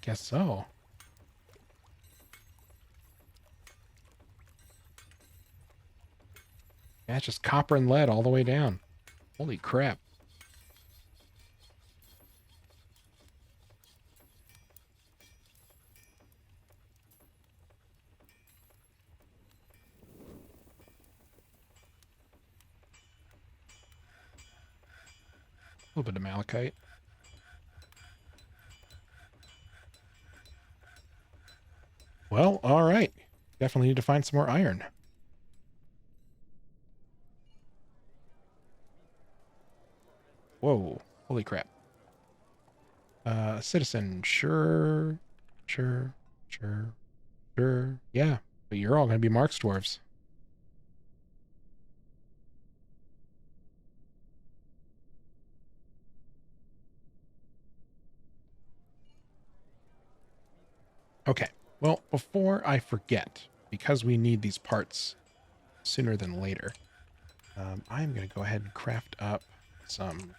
Guess so. Yeah, it's just copper and lead all the way down. Holy crap. little bit of malachite. Well, all right. Definitely need to find some more iron. Whoa. Holy crap. Citizen. Sure. Sure. Sure. Sure. Yeah. But you're all going to be Mark's dwarves. Okay. Well, before I forget, because we need these parts sooner than later, I'm going to go ahead and craft up some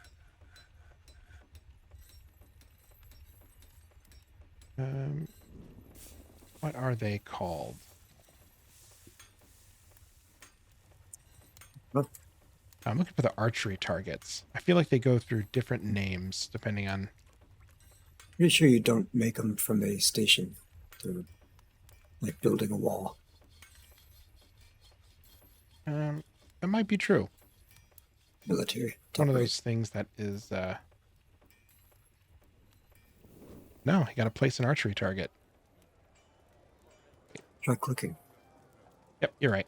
what are they called? Huh? I'm looking for the archery targets. I feel like they go through different names depending on... Pretty sure you don't make them from a station. They're like building a wall. That might be true. Military. One of those things that is... No, you got to place an archery target. Try clicking. Yep, you're right.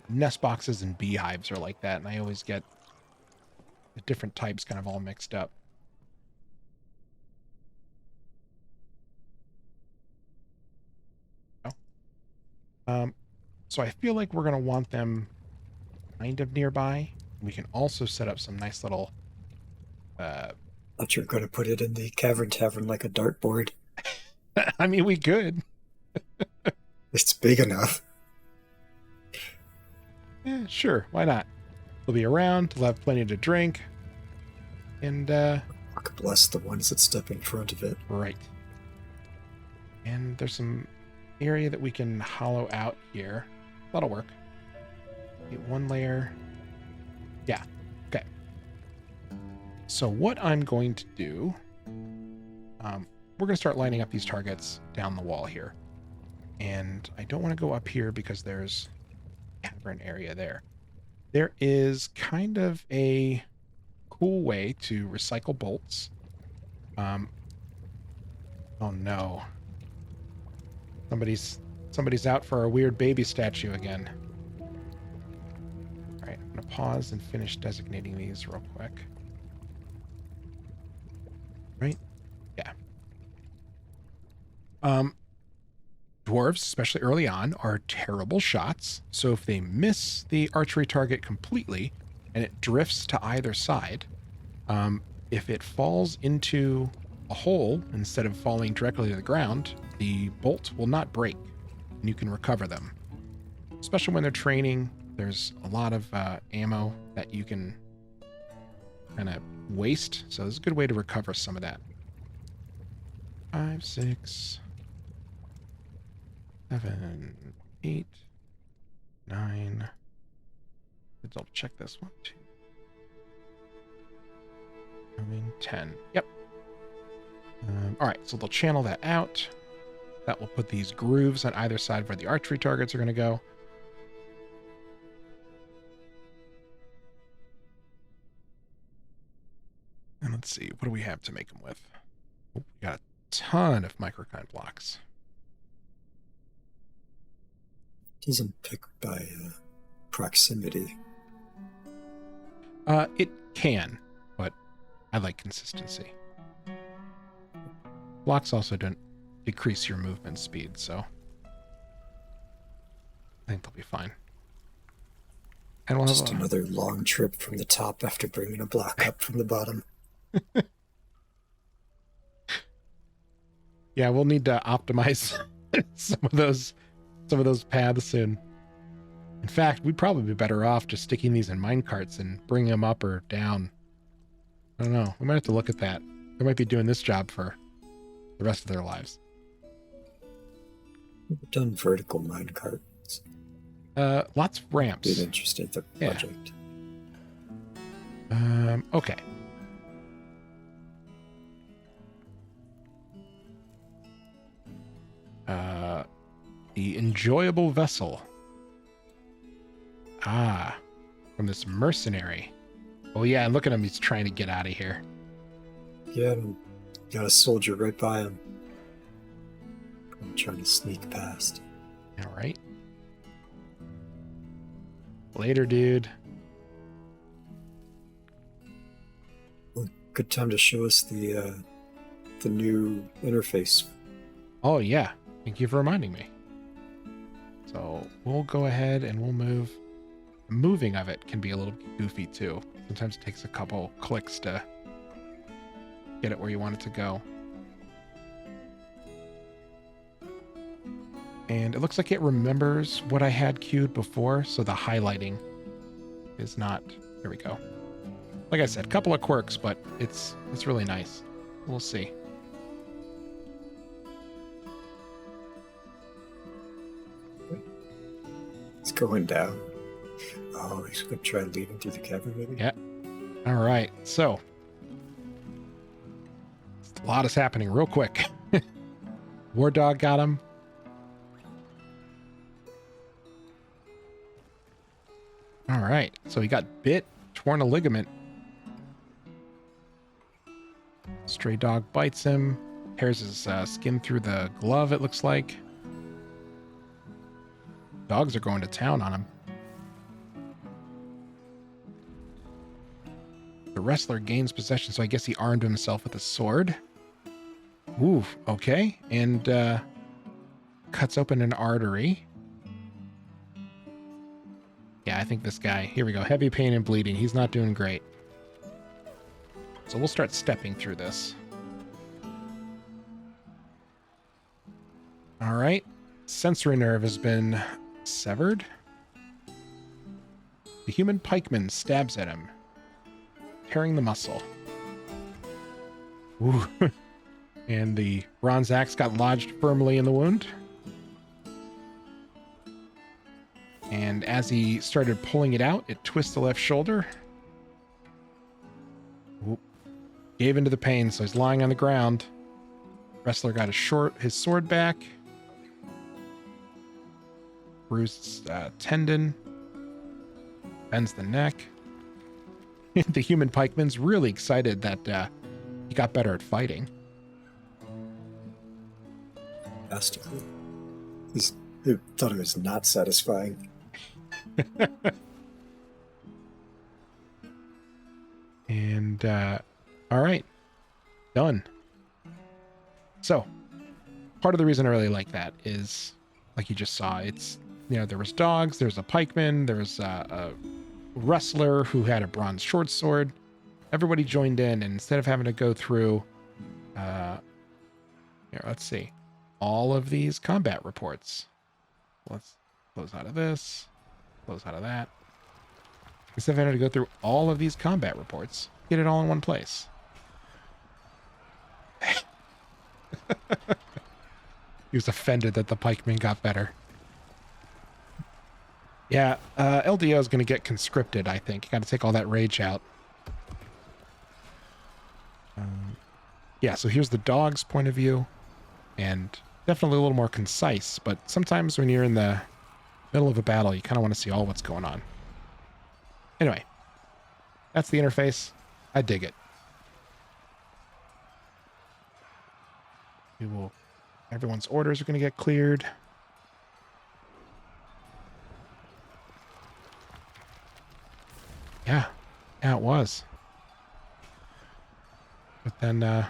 Nest boxes and beehives are like that, and I always get the different types kind of all mixed up. So I feel like we're going to want them kind of nearby. We can also set up some nice little... Thought you were going to put it in the cavern tavern like a dartboard. I mean, we could. It's big enough. Yeah, sure. Why not? We'll be around. We'll have plenty to drink. And, God bless the ones that step in front of it. Right. And there's some area that we can hollow out here. That'll work. Get one layer. Yeah. Okay. So what I'm going to do... we're going to start lining up these targets down the wall here. And I don't want to go up here because there's a cavern area there. There is kind of a cool way to recycle bolts. Oh no. Somebody's out for a weird baby statue again. All right, I'm going to pause and finish designating these real quick. Right? Yeah. Dwarves, especially early on, are terrible shots. So if they miss the archery target completely and it drifts to either side, if it falls into a hole instead of falling directly to the ground, the bolt will not break and you can recover them. Especially when they're training, there's a lot of ammo that you can kind of waste. So this is a good way to recover some of that. 5, 6, 7, 8, 9. Let's double check this one. 2, 9, 10. Yep. All right, so they'll channel that out. That will put these grooves on either side where the archery targets are going to go. And let's see, what do we have to make them with? Oh, we got a ton of microkine blocks. Doesn't pick by proximity. It can, but I like consistency. Blocks also don't decrease your movement speed, so I think they'll be fine. And we'll Just have another long trip from the top after bringing a block up from the bottom. Yeah, we'll need to optimize some of those paths soon. In fact, we'd probably be better off just sticking these in minecarts and bringing them up or down. I don't know. We might have to look at that. They might be doing this job for the rest of their lives. We've done vertical minecarts. Lots of ramps. Been interested in the project. Okay. The enjoyable vessel. Ah, from this mercenary. Oh yeah, and look at him, he's trying to get out of here. Yeah, got a soldier right by him. I'm trying to sneak past. All right. Later, dude. Well, good time to show us the new interface. Oh yeah, thank you for reminding me. So we'll go ahead and we'll move. The moving of it can be a little goofy too. Sometimes it takes a couple clicks to get it where you want it to go. And it looks like it remembers what I had queued before, so the highlighting is not... Here we go. Like I said, a couple of quirks, but it's really nice. We'll see. It's going down. Oh, he's going to try leaving through the cavern, maybe? Yeah. All right, so... a lot is happening real quick. War Dog got him. All right, so he got bit, torn a ligament. Stray dog bites him, tears his skin through the glove, it looks like. Dogs are going to town on him. The wrestler gains possession, so I guess he armed himself with a sword. Ooh, okay. And cuts open an artery. Yeah, I think this guy... Here we go. Heavy pain and bleeding. He's not doing great. So we'll start stepping through this. All right. Sensory nerve has been severed. The human pikeman stabs at him, tearing the muscle. Ooh. And the bronze axe got lodged firmly in the wound. And as he started pulling it out, it twists the left shoulder. Oop. Gave into the pain, so he's lying on the ground. Wrestler got his sword back. Bruised tendon. Bends the neck. The human pikeman's really excited that he got better at fighting. Fantastically. He thought it was not satisfying. And all right, done. So part of the reason I really like that is, like you just saw, it's, you know, there was dogs, there's a pikeman, there was a wrestler who had a bronze short sword. Everybody joined in, and instead of having to go through here, let's see, all of these combat reports. Let's close out of this. Close out of that. Instead of having to go through all of these combat reports, get it all in one place. He was offended that the pikeman got better. Yeah, LDO is going to get conscripted, I think. You got to take all that rage out. Yeah, so here's the dog's point of view. And definitely a little more concise, but sometimes when you're in the middle of a battle, you kind of want to see all what's going on. Anyway, that's the interface. I dig it. Everyone's orders are going to get cleared. Yeah, it was. But then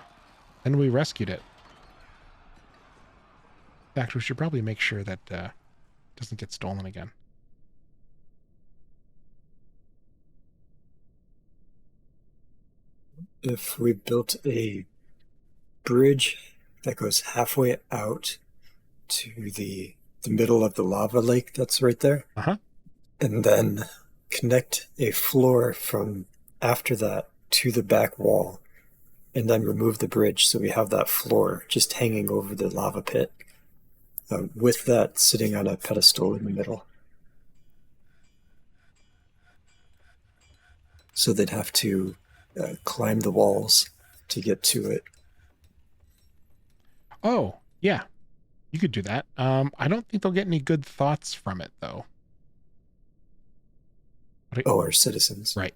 we rescued it. In fact, we should probably make sure that it doesn't get stolen again. If we built a bridge that goes halfway out to the middle of the lava lake that's right there, and then connect a floor from after that to the back wall, and then remove the bridge so we have that floor just hanging over the lava pit, with that sitting on a pedestal in the middle. So they'd have to climb the walls to get to it. Oh, yeah. You could do that. I don't think they'll get any good thoughts from it, though. Our citizens. Right.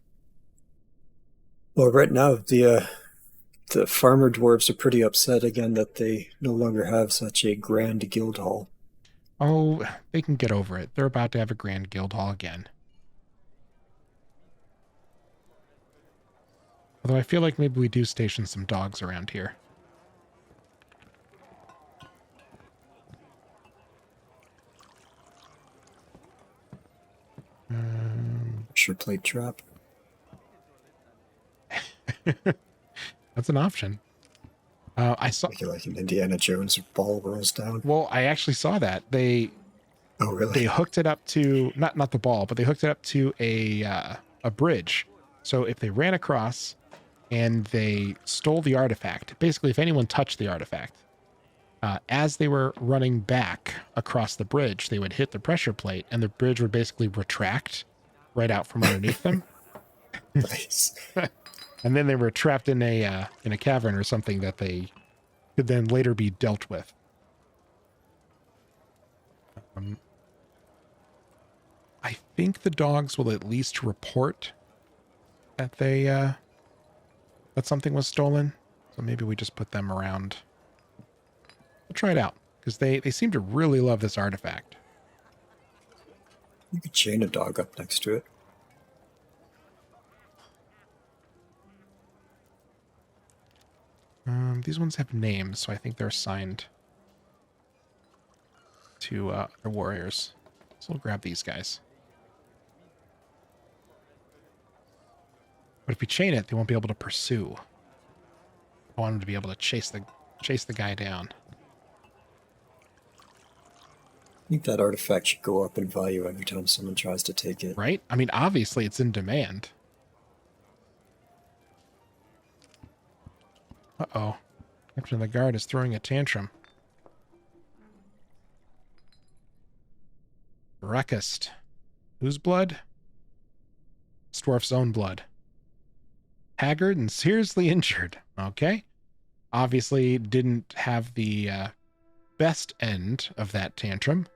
Well, right now, the farmer dwarves are pretty upset again that they no longer have such a grand guild hall. Oh, they can get over it. They're about to have a grand guild hall again. Although I feel like maybe we do station some dogs around here. Sure plate trap. That's an option. I saw... Like an Indiana Jones ball rolls down. Well, I actually saw that. Oh, really? They hooked it up to... Not the ball, but they hooked it up to a bridge. So if they ran across and they stole the artifact, basically if anyone touched the artifact, as they were running back across the bridge, they would hit the pressure plate and the bridge would basically retract right out from underneath them. Nice. And then they were trapped in a cavern or something that they could then later be dealt with. I think the dogs will at least report that that something was stolen. So maybe we just put them around. We'll try it out because they seem to really love this artifact. You could chain a dog up next to it. These ones have names, so I think they're assigned to their warriors. So we'll grab these guys. But if we chain it, they won't be able to pursue. I want them to be able to chase the guy down. I think that artifact should go up in value every time someone tries to take it. Right? I mean, obviously it's in demand. Uh-oh. Captain of the Guard is throwing a tantrum. Ruckust. Whose blood? It's Dwarf's own blood. Haggard and seriously injured. Okay. Obviously didn't have the best end of that tantrum.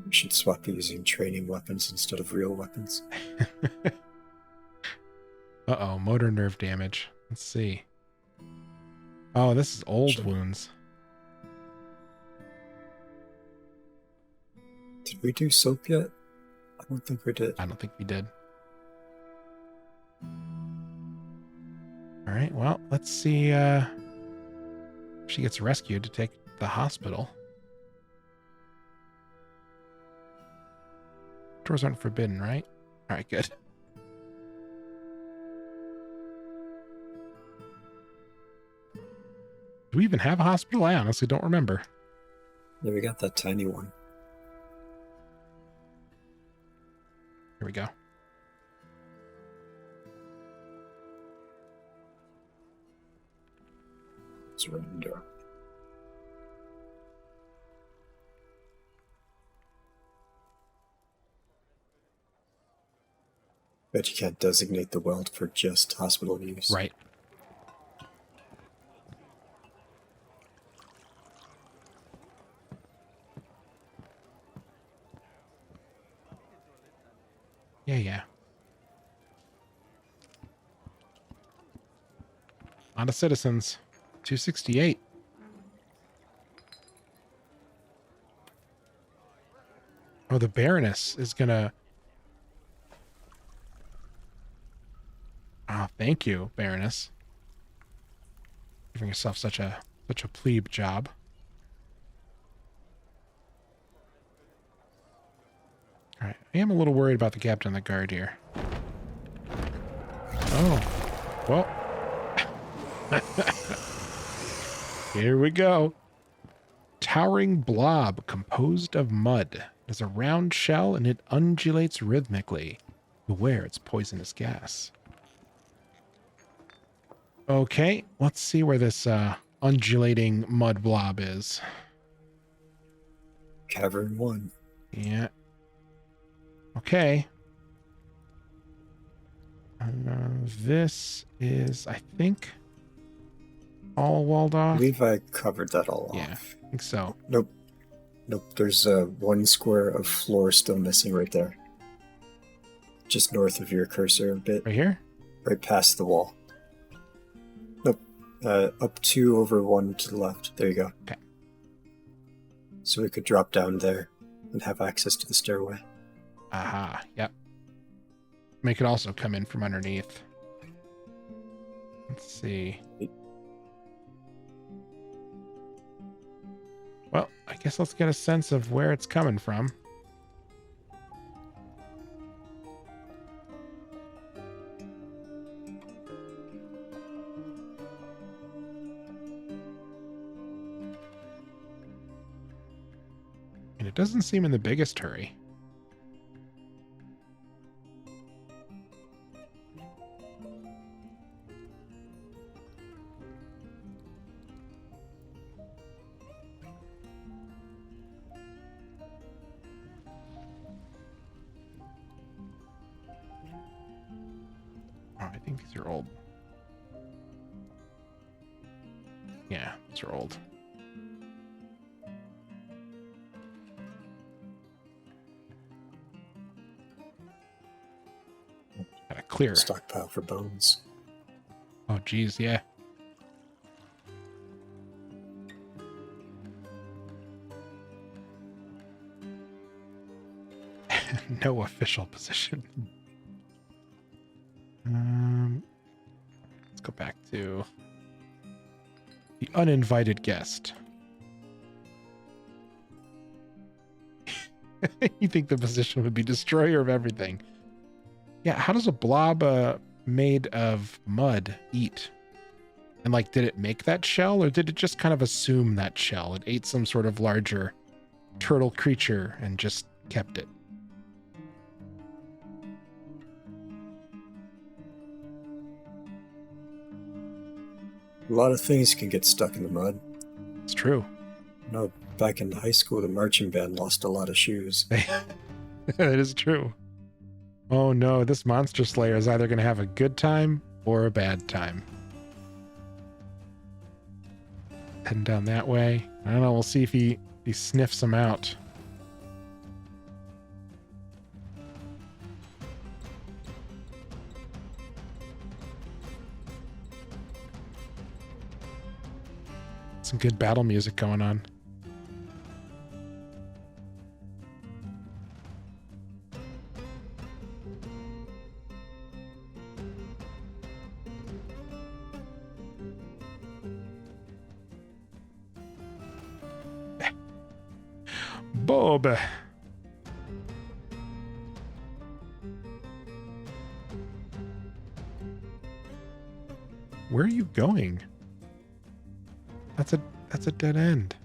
We should swap using training weapons instead of real weapons. Uh-oh, motor nerve damage. Let's see. Oh, this is old wounds. Did we do soap yet? I don't think we did. I don't think we did. All right, well, let's see if she gets rescued to take to the hospital. Doors aren't forbidden, right? All right, good. Do we even have a hospital? I honestly don't remember. Yeah, we got that tiny one. Here we go. Surrender. Bet you can't designate the weld for just hospital use. Right. Yeah. On to citizens. 268. Oh, the Baroness is gonna... Oh, thank you, Baroness. Giving yourself such a plebe job. Alright, I am a little worried about the captain of the guard here. Oh. Well. Here we go. Towering blob composed of mud. It has a round shell and it undulates rhythmically. Beware its poisonous gas. Okay, let's see where this undulating mud blob is. Cavern 1. Yeah. Okay. This is, I think, all walled off. I believe I covered that all Yeah, off. I think so. Nope. There's one square of floor still missing right there. just north of your cursor a bit. Right here? Right past the wall. Nope. Up 2 over 1 to the left. There you go. Okay. So we could drop down there and have access to the stairway. Aha, yep. Make it also come in from underneath. Let's see. Well, I guess let's get a sense of where it's coming from. And it doesn't seem in the biggest hurry. Oh, I think these are old. Yeah, these are old. Gotta clear. Stockpile for bones. Oh, geez, yeah. No official position. Let's go back to the uninvited guest. You think the position would be destroyer of everything? Yeah, how does a blob made of mud eat? And like, did it make that shell, or did it just kind of assume that shell? It ate some sort of larger turtle creature and just kept it. A lot of things can get stuck in the mud. It's true. No, back in high school, the marching band lost a lot of shoes. That is true. Oh no, this monster slayer is either going to have a good time or a bad time. Heading down that way. I don't know, we'll see if he sniffs them out. Some good battle music going on. Bob. Where are you going? That's a dead end.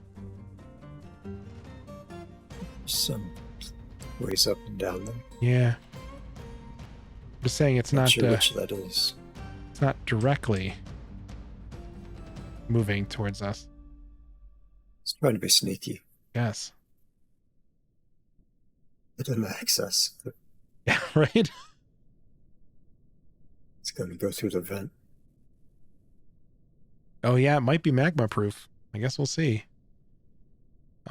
Some ways up and down there. Yeah. I'm just saying it's not sure which that is. It's not directly moving towards us. It's trying to be sneaky. Yes. It didn't access. Yeah, right? It's going to go through the vent. Oh yeah, it might be magma proof. I guess we'll see.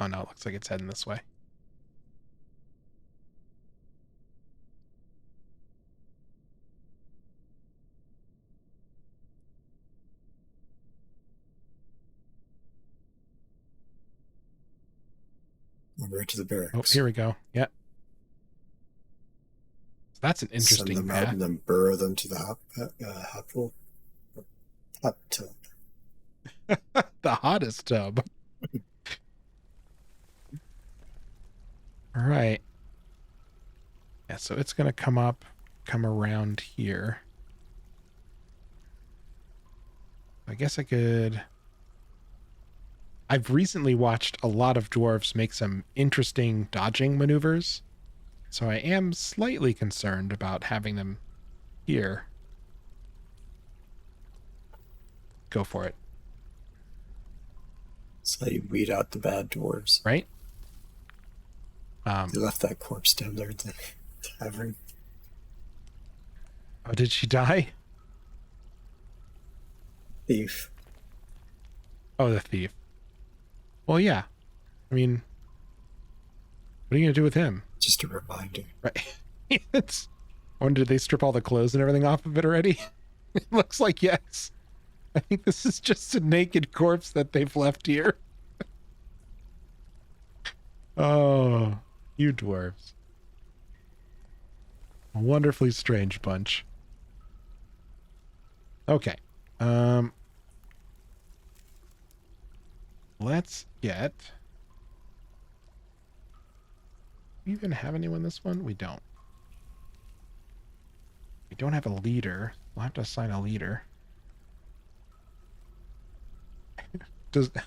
Oh no, it looks like it's heading this way. Right to the barracks. Oh, here we go. Yeah. So that's an interesting Send them path. out and then burrow them to the hot pool. Hot tub. The hottest tub. All right. Yeah, so it's going to come around here. I guess I could... I've recently watched a lot of dwarves make some interesting dodging maneuvers, so I am slightly concerned about having them here. Go for it. That's how you weed out the bad dwarves. Right? They left that corpse down there at the tavern. Oh, did she die? Thief. Oh, the thief. Well, yeah. I mean, what are you going to do with him? Just a reminder. Right. It's I wonder, did they strip all the clothes and everything off of it already? It looks like yes. I think this is just a naked corpse that they've left here. Oh, you dwarves. A wonderfully strange bunch. Okay. Let's get... Do we even have anyone this one? We don't. We don't have a leader. We'll have to assign a leader.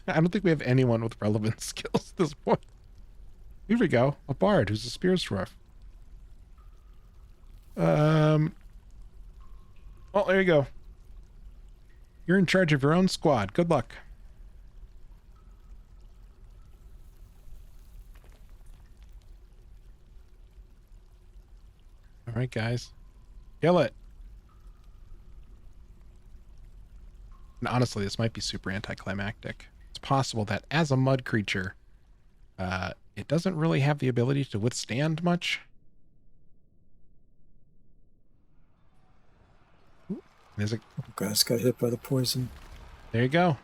I don't think we have anyone with relevant skills at this point. Here we go. A bard who's a spears dwarf. Well, there you go. You're in charge of your own squad. Good luck. All right, guys. Kill it. And honestly, this might be super anticlimactic. It's possible that as a mud creature, it doesn't really have the ability to withstand much. There's a guys got hit by the poison. There you go.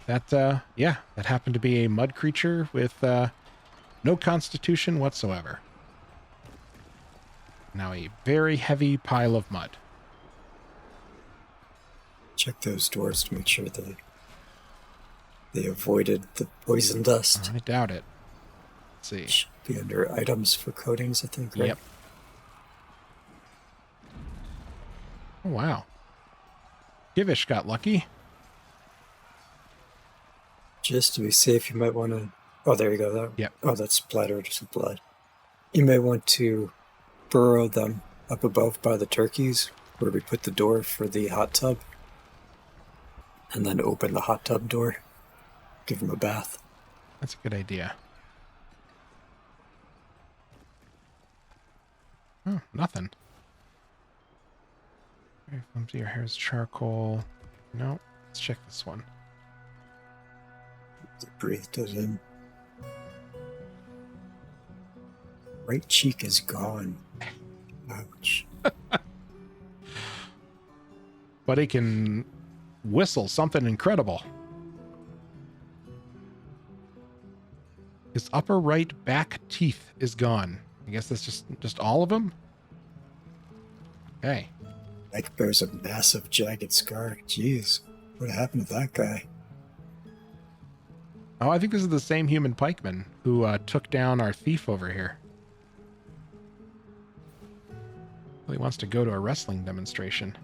That yeah, that happened to be a mud creature with no constitution whatsoever. Now a very heavy pile of mud. Check those doors to make sure they avoided the poison dust. I doubt it. Let's see. Should be under items for coatings, I think, right? Yep. Oh, wow. Givish got lucky. Just to be safe, you might want to... Oh, there you go. Yep. Oh, that's splattered with blood. You may want to burrow them up above by the turkeys, where we put the door for the hot tub. And then open the hot tub door. Give them a bath. That's a good idea. Oh, nothing. Empty your hair's charcoal. No, let's check this one. Breathed it in. Right cheek is gone. Ouch. But he can whistle something incredible. His upper right back teeth is gone. I guess that's just all of them? Okay. Like bears a massive jagged scar. Jeez. What happened to that guy? Oh, I think this is the same human pikeman who took down our thief over here. Well, he wants to go to a wrestling demonstration.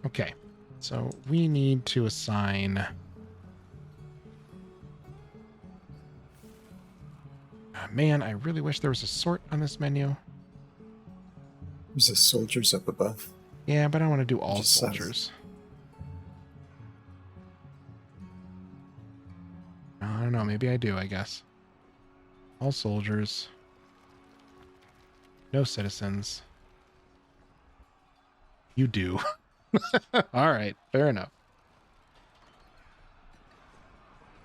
Okay, so we need to assign... man, I really wish there was a sort on this menu. There's the soldiers up above. Yeah, but I want to do all Just soldiers. I don't know, maybe I do, I guess. All soldiers. No citizens. You do. All right, fair enough.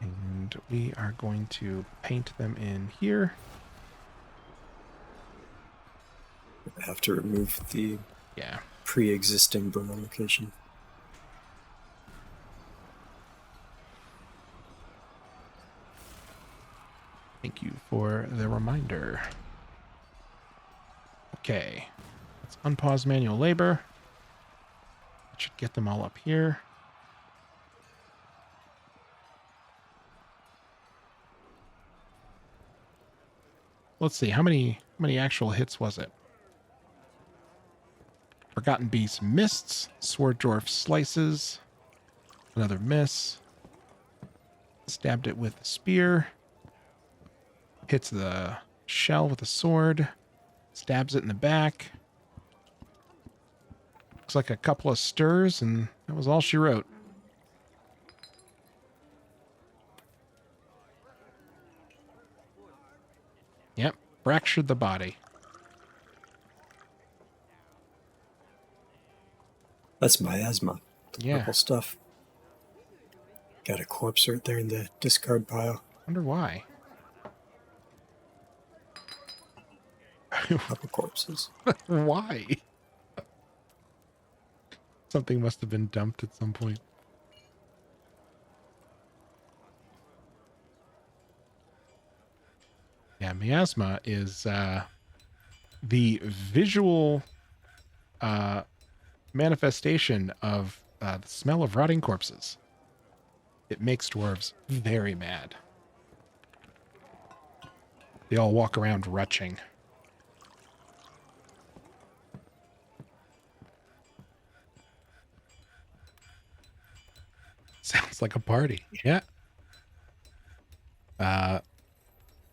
And we are going to paint them in here. I have to remove the pre-existing burn location. Thank you for the reminder. Okay, let's unpause manual labor. That should get them all up here. Let's see, how many actual hits was it? Forgotten Beast mists, Sword Dwarf slices, another miss. Stabbed it with a spear. Hits the shell with a sword. Stabs it in the back. Looks like a couple of stirs, and that was all she wrote. Yep, fractured the body. That's miasma. The Yeah. purple stuff. Got a corpse right there in the discard pile. Wonder why. Couple corpses. Why? Something must have been dumped at some point. Yeah, miasma is the visual manifestation of the smell of rotting corpses. It makes dwarves very mad. They all walk around retching. Sounds like a party. Yeah.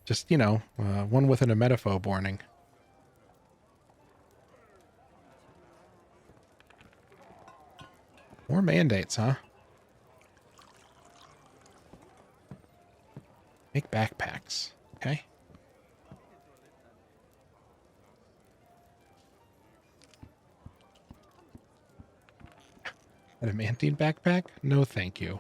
Just, one with an emetophobe warning. More mandates, huh? Make backpacks. Okay. Adamantine backpack? No, thank you.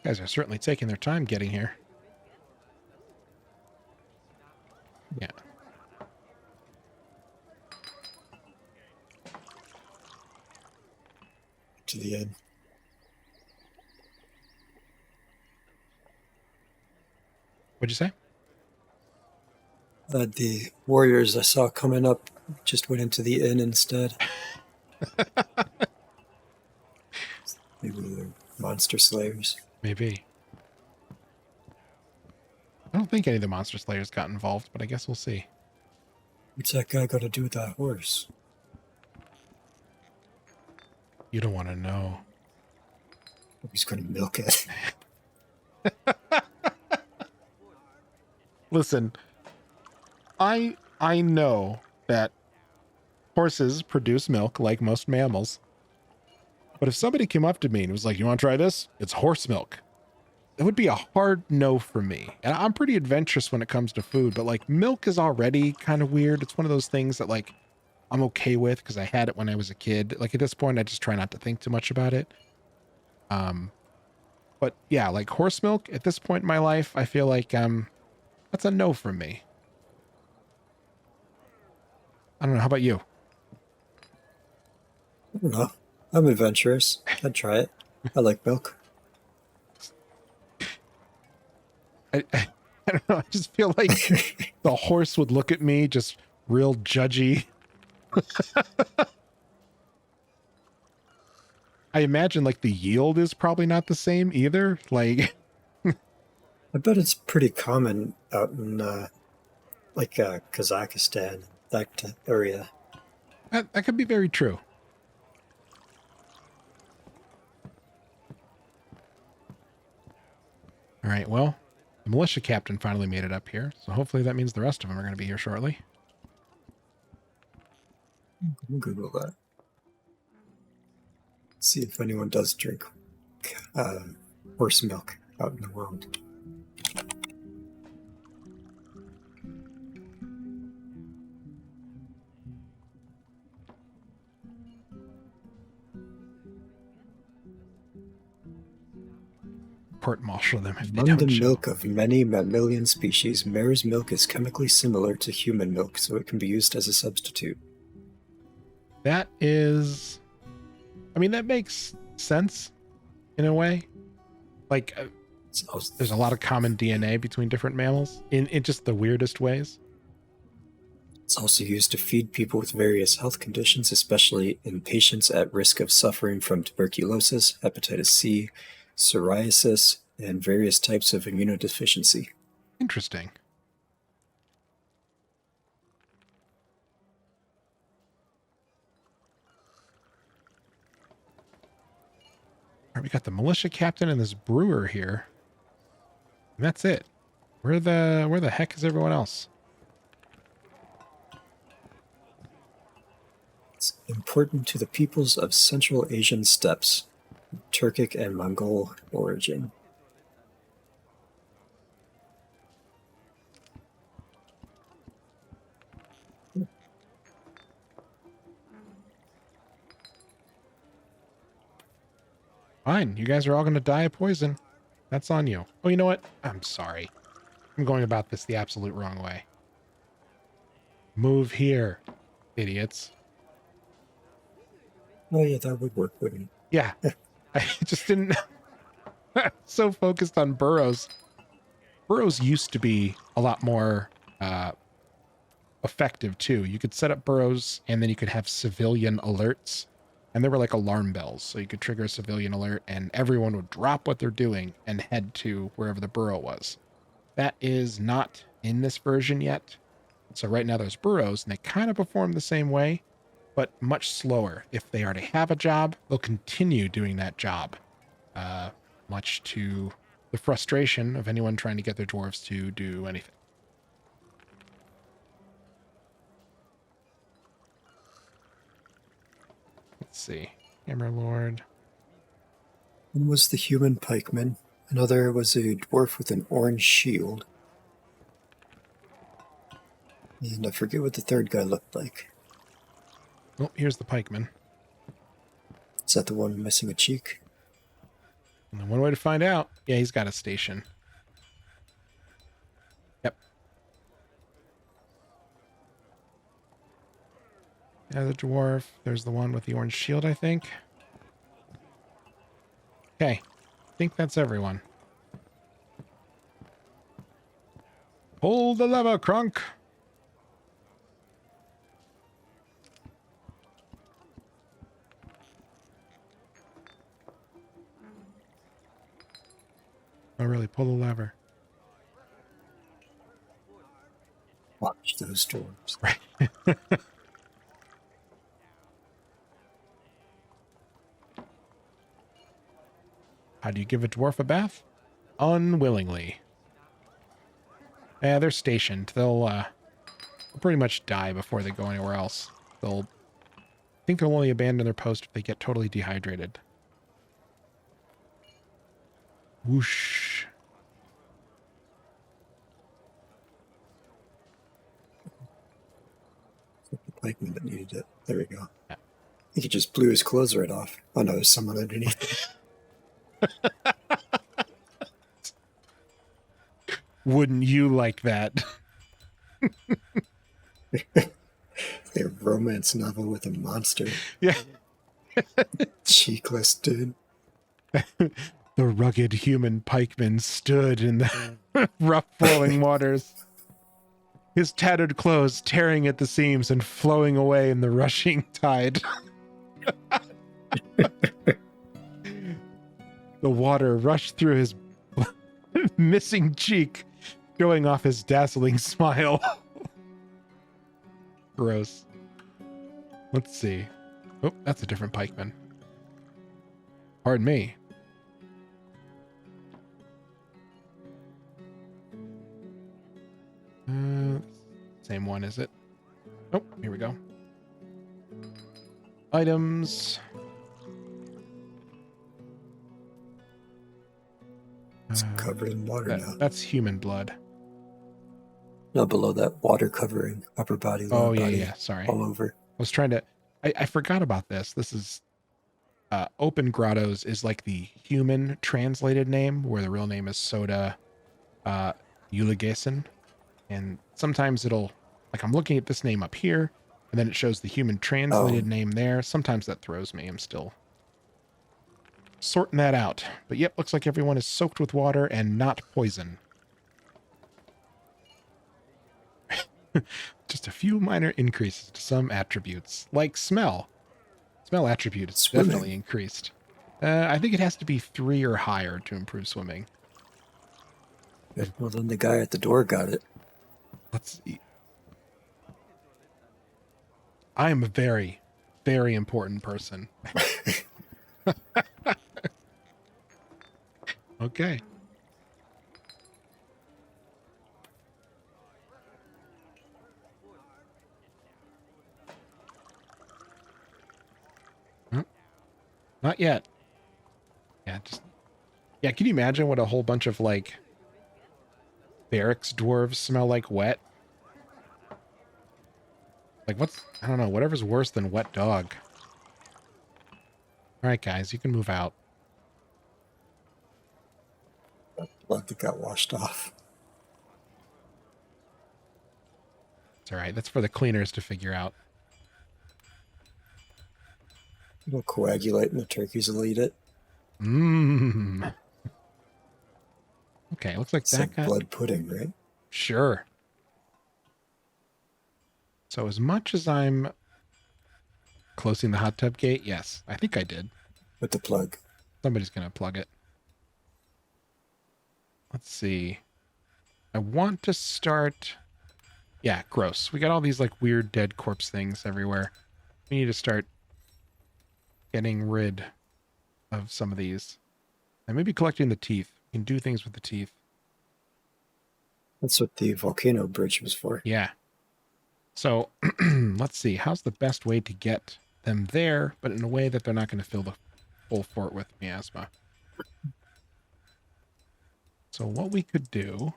Guys are certainly taking their time getting here. Yeah. To the end. What'd you say? The warriors I saw coming up just went into the inn instead. Maybe they're monster slayers. Maybe. I don't think any of the monster slayers got involved, but I guess we'll see. What's that guy got to do with that horse? You don't want to know. He's going to milk it. Listen, I know that horses produce milk like most mammals. But if somebody came up to me and was like, "You want to try this? It's horse milk." It would be a hard no for me. And I'm pretty adventurous when it comes to food, but like milk is already kind of weird. It's one of those things that like I'm okay with because I had it when I was a kid. Like at this point, I just try not to think too much about it. But yeah, like horse milk at this point in my life, I feel like that's a no from me. I don't know. How about you? I don't know. I'm adventurous. I'd try it. I like milk. I don't know. I just feel like the horse would look at me just real judgy. I imagine like the yield is probably not the same either. Like, I bet it's pretty common out in Kazakhstan, that area. that could be very true. All right, well, the militia captain finally made it up here, so hopefully that means the rest of them are going to be here shortly. Google that. See if anyone does drink horse milk out in the world. Court-martial them if they Among don't the show. milk of many mammalian species, mare's milk is chemically similar to human milk, so it can be used as a substitute. That is... I mean, that makes sense in a way. Like, there's a lot of common DNA between different mammals in just the weirdest ways. It's also used to feed people with various health conditions, especially in patients at risk of suffering from tuberculosis, hepatitis C, psoriasis, and various types of immunodeficiency. Interesting. All right, we got the militia captain and this brewer here. And that's it. Where the heck is everyone else? It's important to the peoples of Central Asian steppes, Turkic and Mongol origin. Fine. You guys are all going to die of poison. That's on you. Oh, you know what? I'm sorry. I'm going about this the absolute wrong way. Move here, idiots. Oh yeah, that would work, wouldn't it? Yeah. I just didn't... so focused on burrows. Burrows used to be a lot more effective, too. You could set up burrows, and then you could have civilian alerts. And there were like alarm bells, so you could trigger a civilian alert, and everyone would drop what they're doing and head to wherever the burrow was. That is not in this version yet. So right now there's burrows, and they kind of perform the same way, but much slower. If they already have a job, they'll continue doing that job, much to the frustration of anyone trying to get their dwarves to do anything. Let's see. Hammerlord. One was the human pikeman. Another was a dwarf with an orange shield. And I forget what the third guy looked like. Oh, here's the pikeman. Is that the one missing a cheek? And one way to find out. Yeah, he's got a station. Yep. Yeah, the dwarf. There's the one with the orange shield, I think. Okay. I think that's everyone. Pull the lever, Crunk. Oh, really? Pull the lever. Watch those dwarves. Right. How do you give a dwarf a bath? Unwillingly. Yeah, they're stationed. They'll pretty much die before they go anywhere else. I think they'll only abandon their post if they get totally dehydrated. Whoosh. The pikeman that needed it. There we go. Yeah. I think he just blew his clothes right off. Oh no, there's someone underneath. Wouldn't you like that? A romance novel with a monster. Yeah. Cheekless, dude. The rugged human pikeman stood in the rough flowing waters, his tattered clothes tearing at the seams and flowing away in the rushing tide. The water rushed through his missing cheek, showing off his dazzling smile. Gross. Let's see. Oh, that's a different pikeman. Pardon me. Same one, is it? Oh, here we go. Items. It's covered in water now. That's human blood. No, below that, water covering upper body, lower body. Yeah. Sorry. All over. I was trying to... I forgot about this. This is... Open Grottos is like the human translated name, where the real name is Soda Uligesen. And sometimes it'll... Like, I'm looking at this name up here, and then it shows the human translated name there. Sometimes that throws me. I'm still sorting that out. But yep, looks like everyone is soaked with water and not poison. Just a few minor increases to some attributes, like smell. Smell attribute is definitely increased. I think it has to be 3 or higher to improve swimming. Well, then the guy at the door got it. Let's see. I am a very, very important person. Okay. Not yet. Yeah, can you imagine what a whole bunch of, like, barracks dwarves smell like wet? Like, I don't know, whatever's worse than wet dog. Alright, guys, you can move out. Blood that got washed off. It's all right. That's for the cleaners to figure out. It'll coagulate and the turkeys will eat it. Mmm. Okay, looks like It's that like got... blood pudding, right? Sure. So as much as I'm closing the hot tub gate, yes, I think I did. With the plug. Somebody's going to plug it. Let's see. I want to start... Yeah, gross. We got all these like weird dead corpse things everywhere. We need to start getting rid of some of these. And maybe collecting the teeth. You can do things with the teeth. That's what the volcano bridge was for. Yeah. So let's see. How's the best way to get them there, but in a way that they're not going to fill the whole fort with miasma? So what we could do...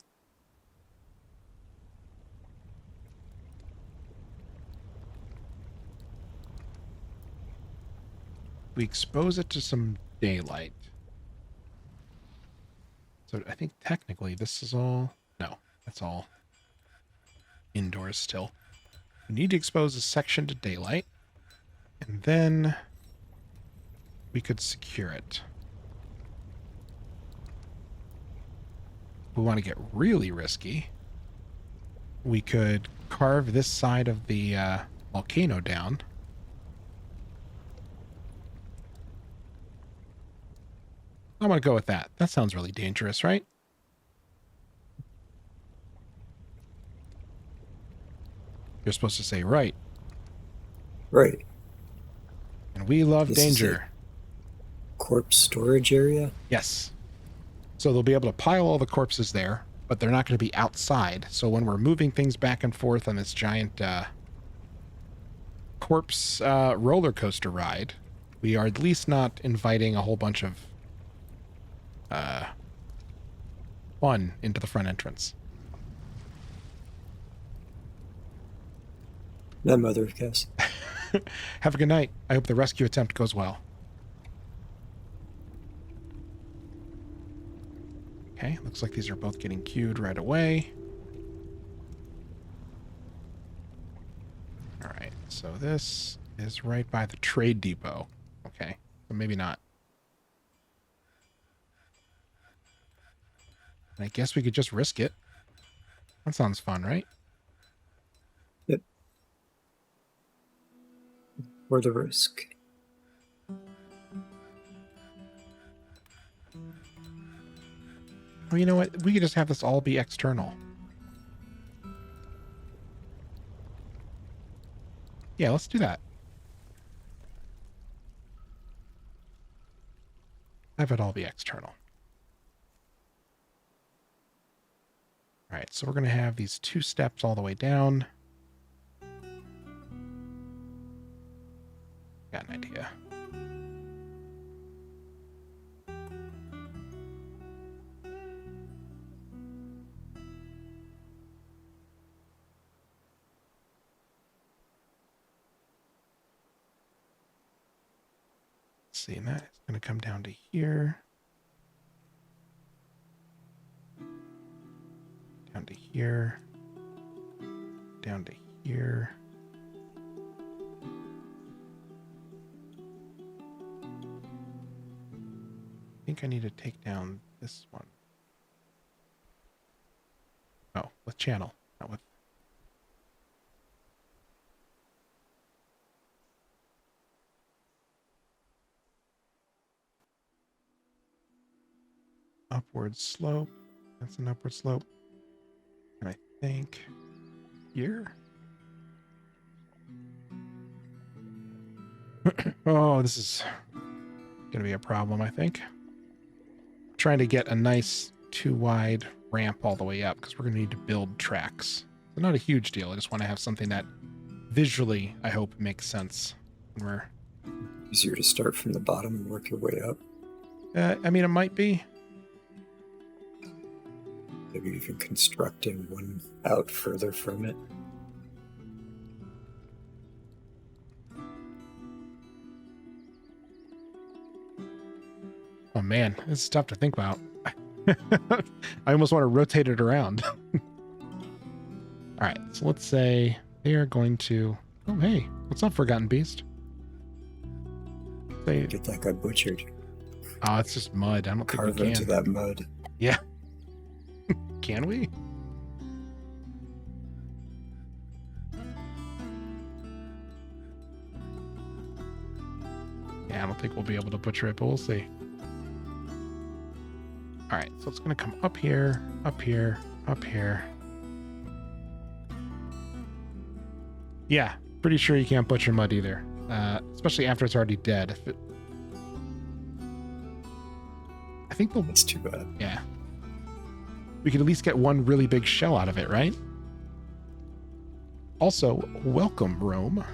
We expose it to some daylight. So I think technically this is all... No, that's all indoors still. We need to expose a section to daylight. And then we could secure it. If we want to get really risky, we could carve this side of the volcano down. I'm going to go with that. That sounds really dangerous, right? You're supposed to say right. Right. And we love This danger. Corpse storage area? Yes. So they'll be able to pile all the corpses there, but they're not going to be outside. So when we're moving things back and forth on this giant corpse roller coaster ride, we are at least not inviting a whole bunch of fun into the front entrance. That mother of guess. Have a good night. I hope the rescue attempt goes well. Okay, looks like these are both getting queued right away. All right, so this is right by the trade depot. Okay, so maybe not. And I guess we could just risk it. That sounds fun, right? Yep. For the risk. Well, you know what? We could just have this all be external. Yeah, let's do that. Have it all be external. All right, so we're going to have these 2 steps all the way down. Got an idea. Let's see, and that is going to come down to here. Down to here. Down to here. I think I need to take down this one. Oh, with channel, not with... Upward slope. That's an upward slope. And I think here. Oh, this is going to be a problem, I think. Trying to get a nice 2-wide ramp all the way up because we're going to need to build tracks. So not a huge deal. I just want to have something that visually, I hope, makes sense when we're... Easier to start from the bottom and work your way up. I mean, it might be. Maybe even constructing one out further from it. Oh man, this is tough to think about. I almost want to rotate it around. All right, so let's say they are going to... Oh, hey, what's up, Forgotten Beast? Get that guy butchered. Oh, it's just mud. I don't think we can. Carve into that mud. Yeah. Can we? Yeah, I don't think we'll be able to butcher it, but we'll see. All right, so it's going to come up here, up here, up here. Yeah, pretty sure you can't butcher mud either, especially after it's already dead. If it... I think the... It's too bad. Yeah. We could at least get one really big shell out of it, right? Also, welcome, Rome.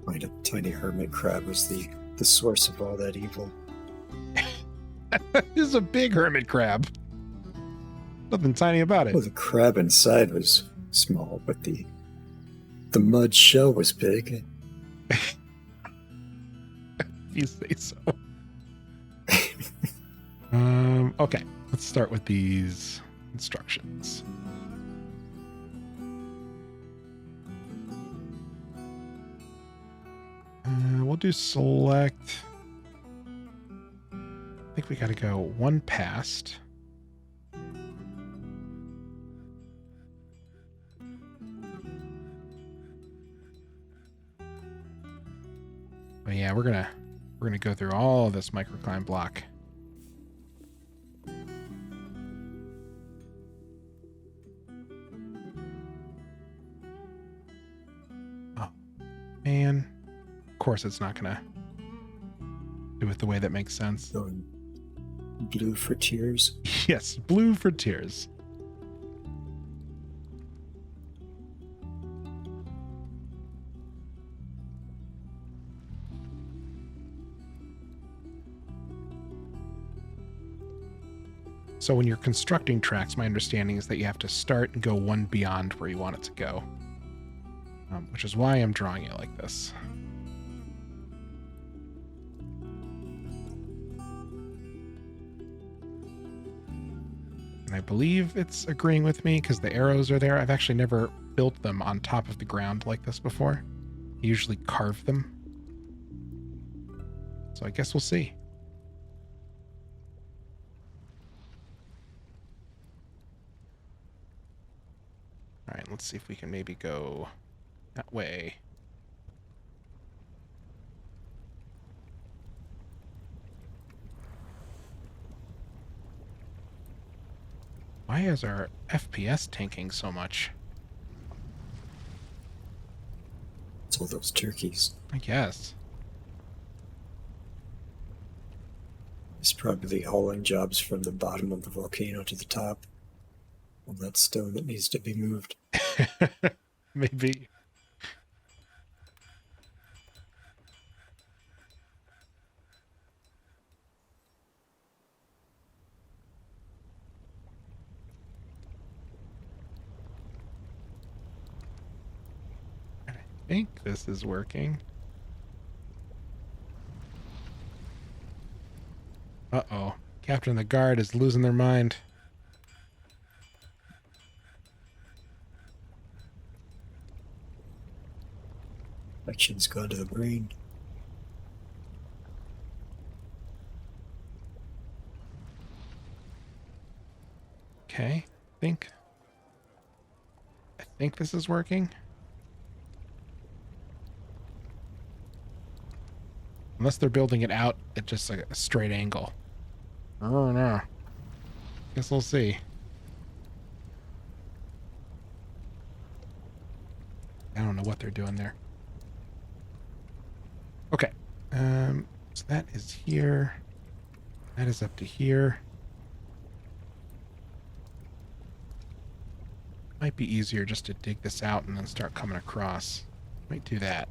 Might a tiny hermit crab was the source of all that evil. This is a big hermit crab. Nothing tiny about it. Well, the crab inside was small, but the mud shell was big. If you say so. Okay, let's start with these instructions. We'll do select. I think we got to go one past. But yeah, we're gonna go through all of this microclimb block. Oh man, of course it's not gonna do it the way that makes sense. Going blue for tears. Yes, blue for tears. So when you're constructing tracks, my understanding is that you have to start and go one beyond where you want it to go, which is why I'm drawing it like this. And I believe it's agreeing with me because the arrows are there. I've actually never built them on top of the ground like this before. I usually carve them. So I guess we'll see. All right, let's see if we can maybe go that way. Why is our FPS tanking so much? It's all those turkeys. I guess. It's probably hauling jobs from the bottom of the volcano to the top. All that stone that needs to be moved. Maybe. I think this is working. Uh-oh. Captain of the Guard is losing their mind. Action's gone to the brain. Okay, I think this is working. Unless they're building it out at just like a straight angle. I don't know. Guess we'll see. I don't know what they're doing there. Okay. So that is here. That is up to here. Might be easier just to dig this out and then start coming across. Might do that.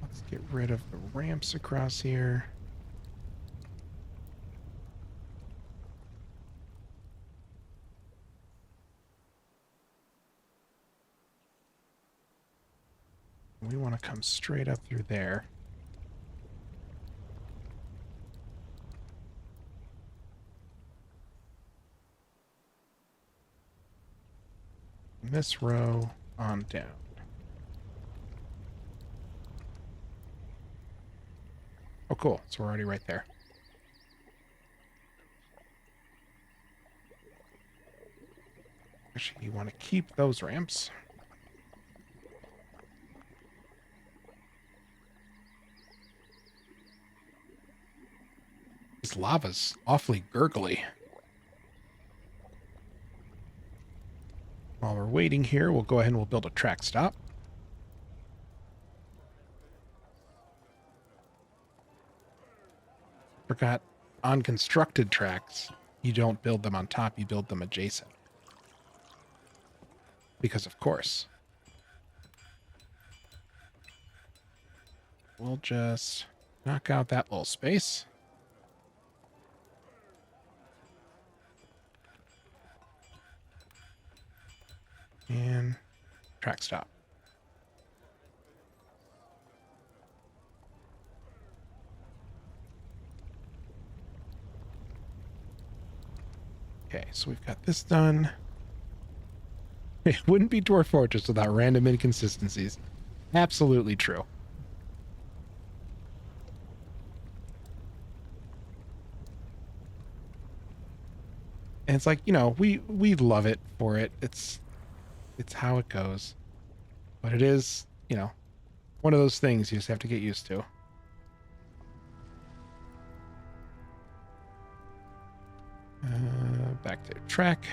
Let's get rid of the ramps across here. come straight up through there. This row on down. Oh, cool. So we're already right there. Actually, you want to keep those ramps. This lava's awfully gurgly. While we're waiting here, we'll go ahead and we'll build a track stop. Forgot, on constructed tracks, you don't build them on top, you build them adjacent. Because of course. We'll just knock out that little space. And track stop. Okay, so we've got this done. It wouldn't be Dwarf Fortress without random inconsistencies. Absolutely true. And it's like, you know, we love it for it. It's how it goes. But it is, you know, one of those things you just have to get used to. Back to track.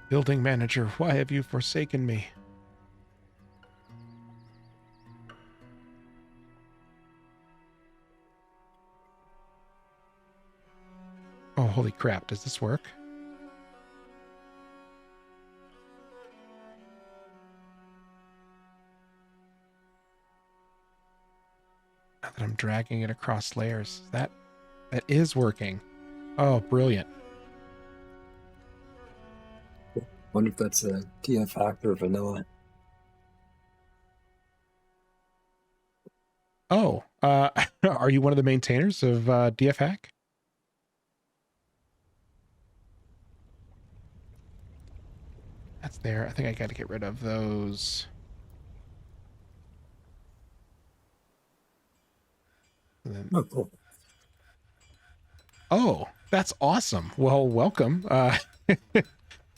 Building manager, why have you forsaken me? Oh, holy crap. Does this work? Now that I'm dragging it across layers. That is working. Oh, brilliant. Wonder if that's a TF hack or vanilla. Oh, are you one of the maintainers of DF Hack? That's there. I think I got to get rid of those. Then... Oh, cool. Oh, that's awesome. Well, welcome.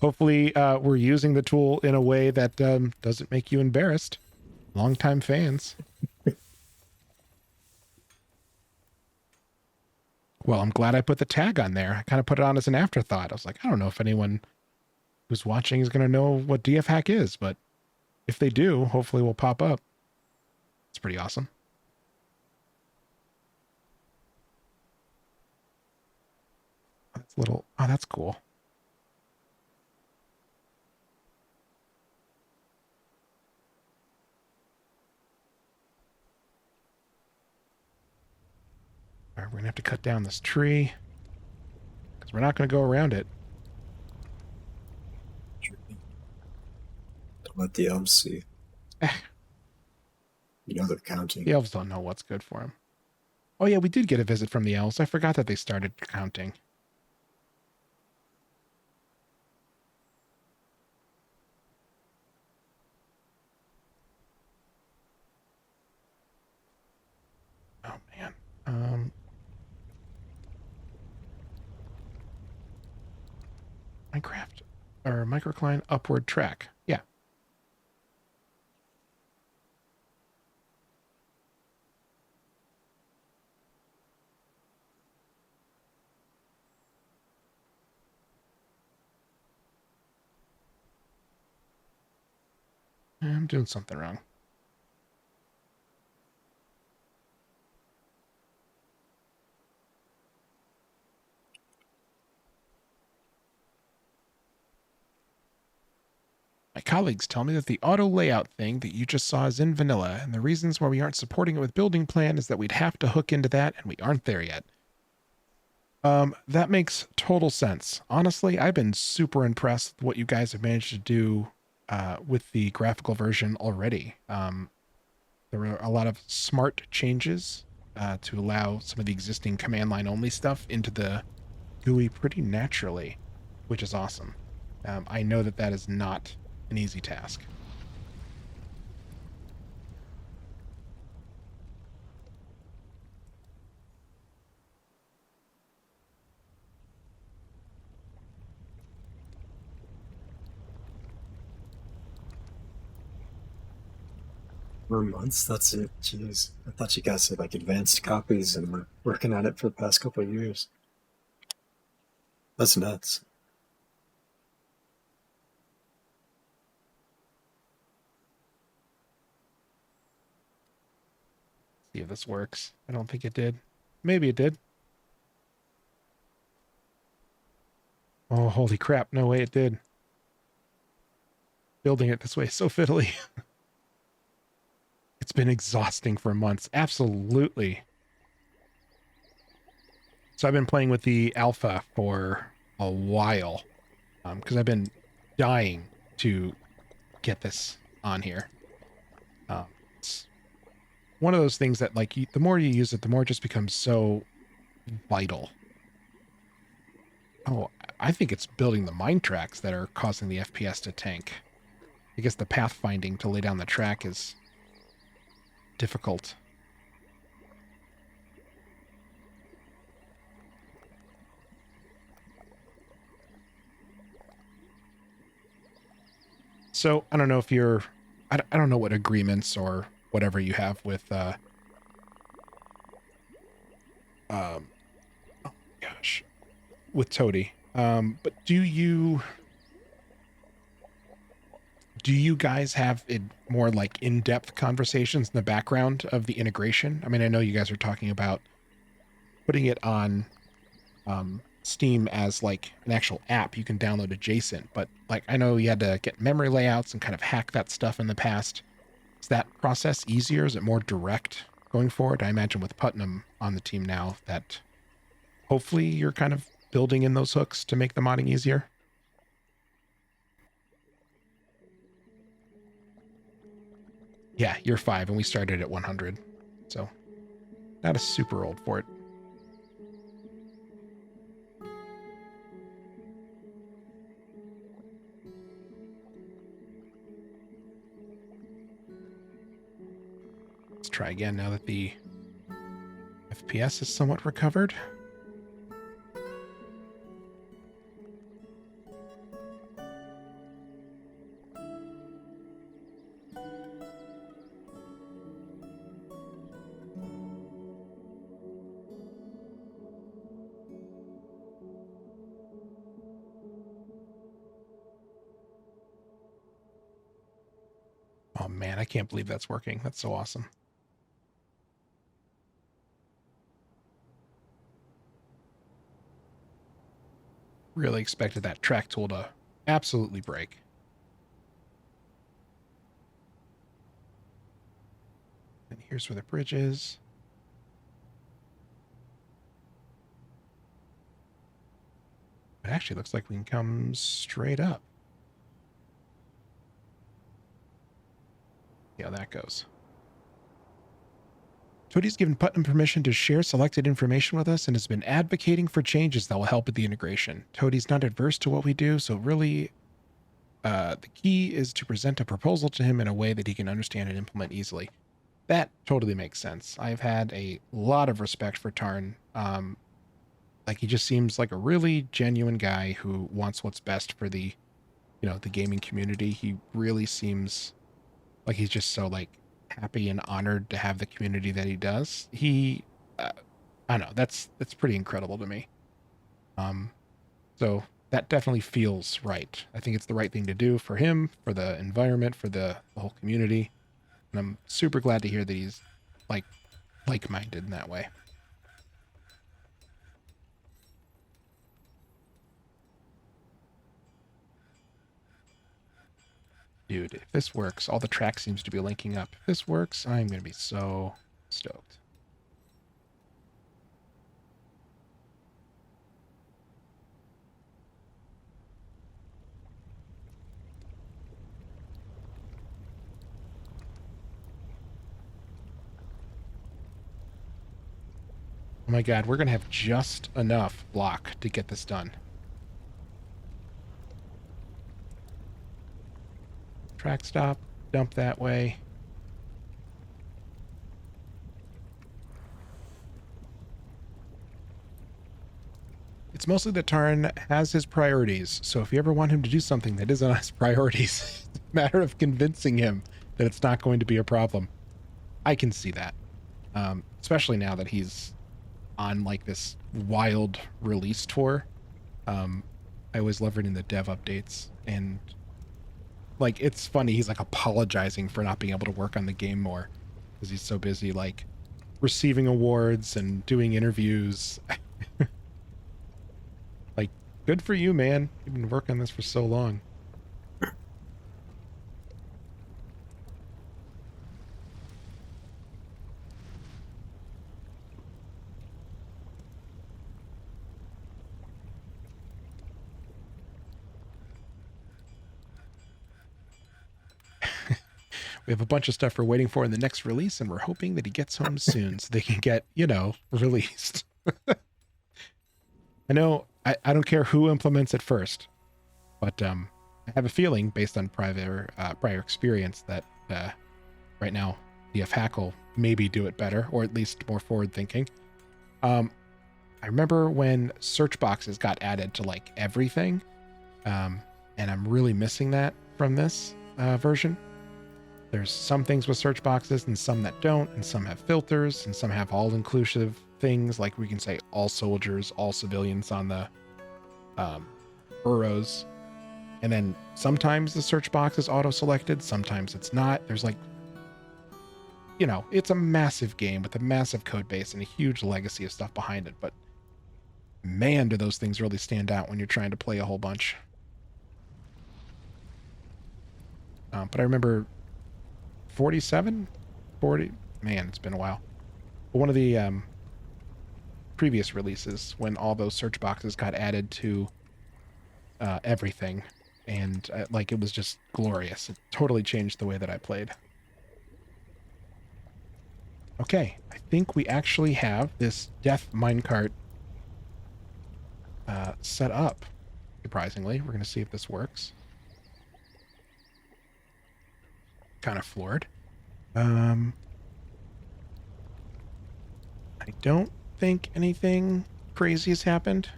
Hopefully, we're using the tool in a way that doesn't make you embarrassed. Longtime fans. Well, I'm glad I put the tag on there. I kind of put it on as an afterthought. I was like, I don't know if anyone who's watching is going to know what DF Hack is, but if they do, hopefully we'll pop up. It's pretty awesome. That's a little... Oh, that's cool. All right, we're going to have to cut down this tree because we're not going to go around it. Don't let the elves see. You know they're counting. The elves don't know what's good for them. Oh, yeah, we did get a visit from the elves. I forgot that they started counting. Oh, man. Minecraft or microcline upward track. Yeah. I'm doing something wrong. My colleagues tell me that the auto layout thing that you just saw is in vanilla, and the reasons why we aren't supporting it with building plan is that we'd have to hook into that, and we aren't there yet. That makes total sense. Honestly, I've been super impressed with what you guys have managed to do with the graphical version already. There were a lot of smart changes to allow some of the existing command line only stuff into the GUI pretty naturally, which is awesome. I know that that is not an easy task. For months, that's it. Jeez. I thought you guys had like advanced copies and were working on it for the past couple of years. That's nuts. See if this works. I don't think it did. Maybe it did. Oh, holy crap. No way it did. Building it this way is so fiddly. It's been exhausting for months. Absolutely. So I've been playing with the alpha for a while because I've been dying to get this on here. It's one of those things that, like, the more you use it, the more it just becomes so vital. Oh, I think it's building the mine tracks that are causing the FPS to tank. I guess the pathfinding to lay down the track is difficult. So I don't know if you're, I don't know what agreements or whatever you have with, oh gosh, with Toady. But do you guys have more like in-depth conversations in the background of the integration? I mean, I know you guys are talking about putting it on Steam as like an actual app you can download adjacent, but like I know you had to get memory layouts and kind of hack that stuff in the past. Is that process easier? Is it more direct going forward? I imagine with Putnam on the team now that hopefully you're kind of building in those hooks to make the modding easier. Yeah, you're 5 and we started at 100. So not a super old for it. Let's try again now that the FPS is somewhat recovered. Oh man, I can't believe that's working. That's so awesome. Really expected that track tool to absolutely break. And here's where the bridge is. It actually looks like we can come straight up. See how that goes. Toody's given Putnam permission to share selected information with us and has been advocating for changes that will help with the integration. Toody's not adverse to what we do, so really the key is to present a proposal to him in a way that he can understand and implement easily. That totally makes sense. I've had a lot of respect for Tarn. Like he just seems like a really genuine guy who wants what's best for the, the gaming community. He really seems like he's just so like happy and honored to have the community that he does. I don't know, that's pretty incredible to me. So that definitely feels right. I think it's the right thing to do for him, for the environment, for the whole community. And I'm super glad to hear that he's like-minded in that way. Dude, if this works, all the track seems to be linking up. If this works, I'm going to be so stoked. Oh my god, we're going to have just enough block to get this done. Track stop, dump that way. It's mostly that Tarn has his priorities, so if you ever want him to do something that isn't on his priorities, it's a matter of convincing him that it's not going to be a problem. I can see that. Especially now that he's on like this wild release tour. I always love reading the dev updates, and like it's funny, he's like apologizing for not being able to work on the game more because he's so busy like receiving awards and doing interviews. Like, good for you, man. You've been working on this for so long. We have a bunch of stuff we're waiting for in the next release, and we're hoping that he gets home soon so they can get, you know, released. I know, I don't care who implements it first, but I have a feeling, based on prior experience, that right now DF Hack will maybe do it better, or at least more forward-thinking. I remember when search boxes got added to, like, everything, and I'm really missing that from this version. There's some things with search boxes and some that don't, and some have filters, and some have all-inclusive things, like we can say all soldiers, all civilians on the burrows. And then sometimes the search box is auto-selected, sometimes it's not. There's like, you know, it's a massive game with a massive code base and a huge legacy of stuff behind it, but man, do those things really stand out when you're trying to play a whole bunch. But I remember 40, man, it's been a while. But one of the previous releases, when all those search boxes got added to everything, and like it was just glorious. It totally changed the way that I played. Okay, I think we actually have this death minecart set up. Surprisingly, we're going to see if this works. Kind of floored. I don't think anything crazy has happened.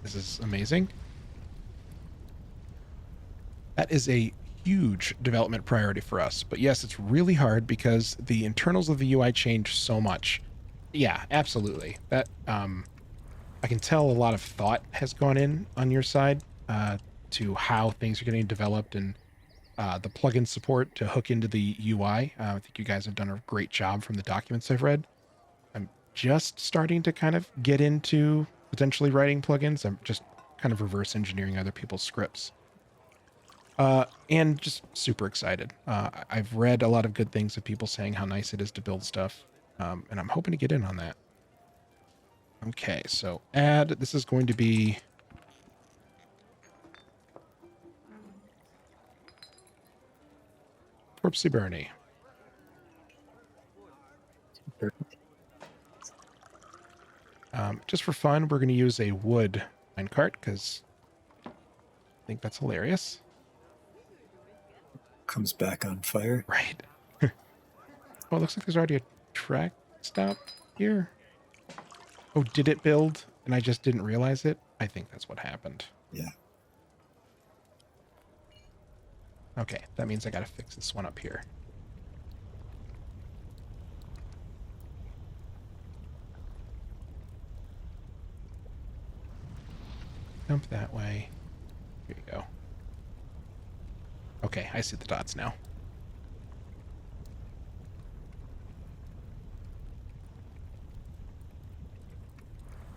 This is amazing. That is a huge development priority for us. But yes, it's really hard because the internals of the UI change so much. Yeah, absolutely. That I can tell a lot of thought has gone in on your side to how things are getting developed, and the plugin support to hook into the UI. I think you guys have done a great job from the documents I've read. I'm just starting to kind of get into potentially writing plugins. I'm just kind of reverse engineering other people's scripts. And just super excited. I've read a lot of good things of people saying how nice it is to build stuff, and I'm hoping to get in on that. Okay, so add, this is going to be... Corpsey Bernie. Just for fun, we're going to use a wood minecart because I think that's hilarious. Comes back on fire. Right. Oh, it looks like there's already a track stop here. Oh, did it build and I just didn't realize it? I think that's what happened. Yeah. Okay, that means I gotta fix this one up here. Jump that way. Here you go. Okay, I see the dots now.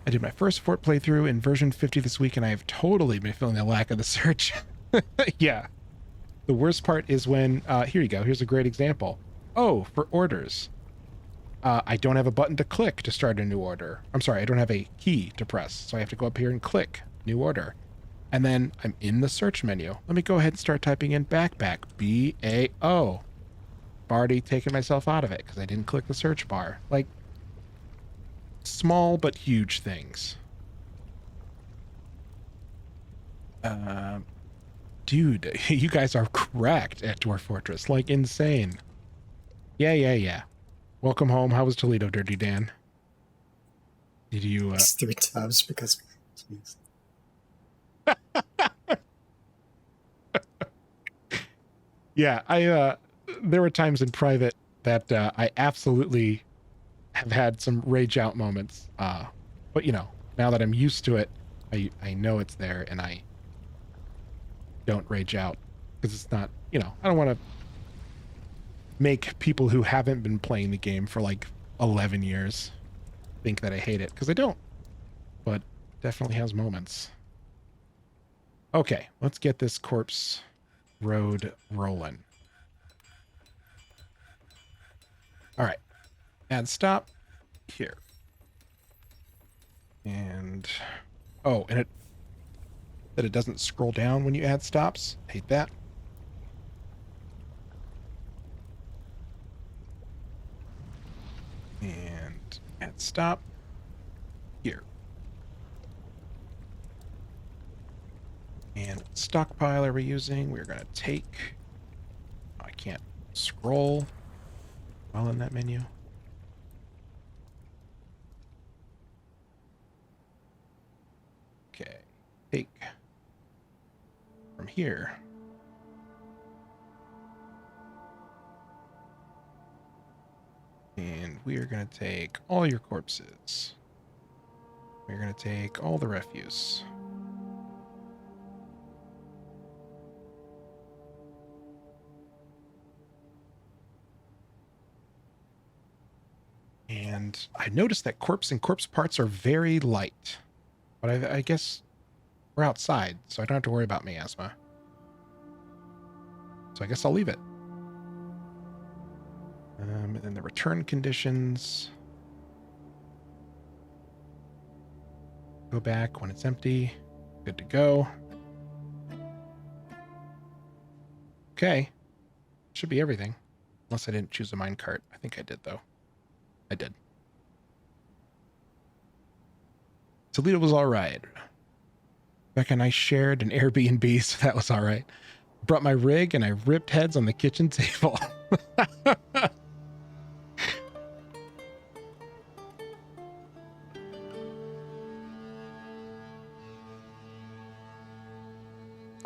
I did my first Fort playthrough in version 50 this week, and I have totally been feeling the lack of the search. Yeah. The worst part is when, here you go. Here's a great example. Oh, for orders. I don't have a button to click to start a new order. I'm sorry, I don't have a key to press. So I have to go up here and click new order. And then I'm in the search menu. Let me go ahead and start typing in backpack. B-A-O. I've already taken myself out of it because I didn't click the search bar. Like, small but huge things. Dude, you guys are cracked at Dwarf Fortress. Like, insane. Yeah. Welcome home. How was Toledo, Dirty Dan? Did you... It's 3 tabs because... Geez. Yeah, there were times in private that I absolutely have had some rage out moments. But, you know, now that I'm used to it, I know it's there and I don't rage out because it's not, you know, I don't want to make people who haven't been playing the game for like 11 years think that I hate it, because I don't, but definitely has moments. Okay, let's get this corpse road rolling. All right, add stop here. And, oh, and it doesn't scroll down when you add stops. Hate that. And add stop here. And stockpile are we using? We're going to take... I can't scroll while in that menu. Okay, take from here. And we are going to take all your corpses. We're going to take all the refuse. And I noticed that corpse and corpse parts are very light. But I guess we're outside, so I don't have to worry about miasma. So I guess I'll leave it. And then the return conditions. Go back when it's empty. Good to go. Okay. Should be everything. Unless I didn't choose a minecart. I think I did, though. I did. Toledo was all right. Becca and I shared an Airbnb, so that was all right. Brought my rig and I ripped heads on the kitchen table.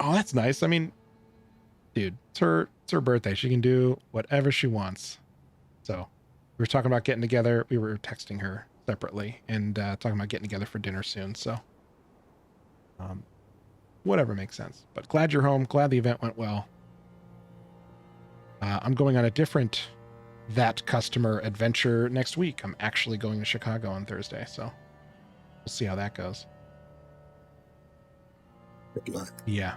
Oh, that's nice. I mean, dude, it's her birthday. She can do whatever she wants. So we were talking about getting together. We were texting her separately and talking about getting together for dinner soon. So whatever makes sense. But glad you're home. Glad the event went well. I'm going on a different that customer adventure next week. I'm actually going to Chicago on Thursday. So we'll see how that goes. Good luck. Yeah.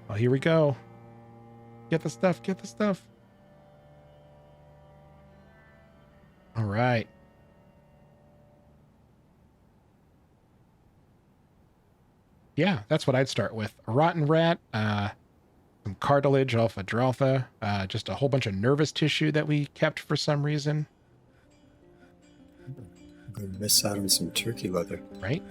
Well, here we go. Get the stuff. Get the stuff. All right. Yeah, that's what I'd start with. A rotten rat, some cartilage off a Draltha, just a whole bunch of nervous tissue that we kept for some reason. I'm going to miss out on some turkey leather. Right?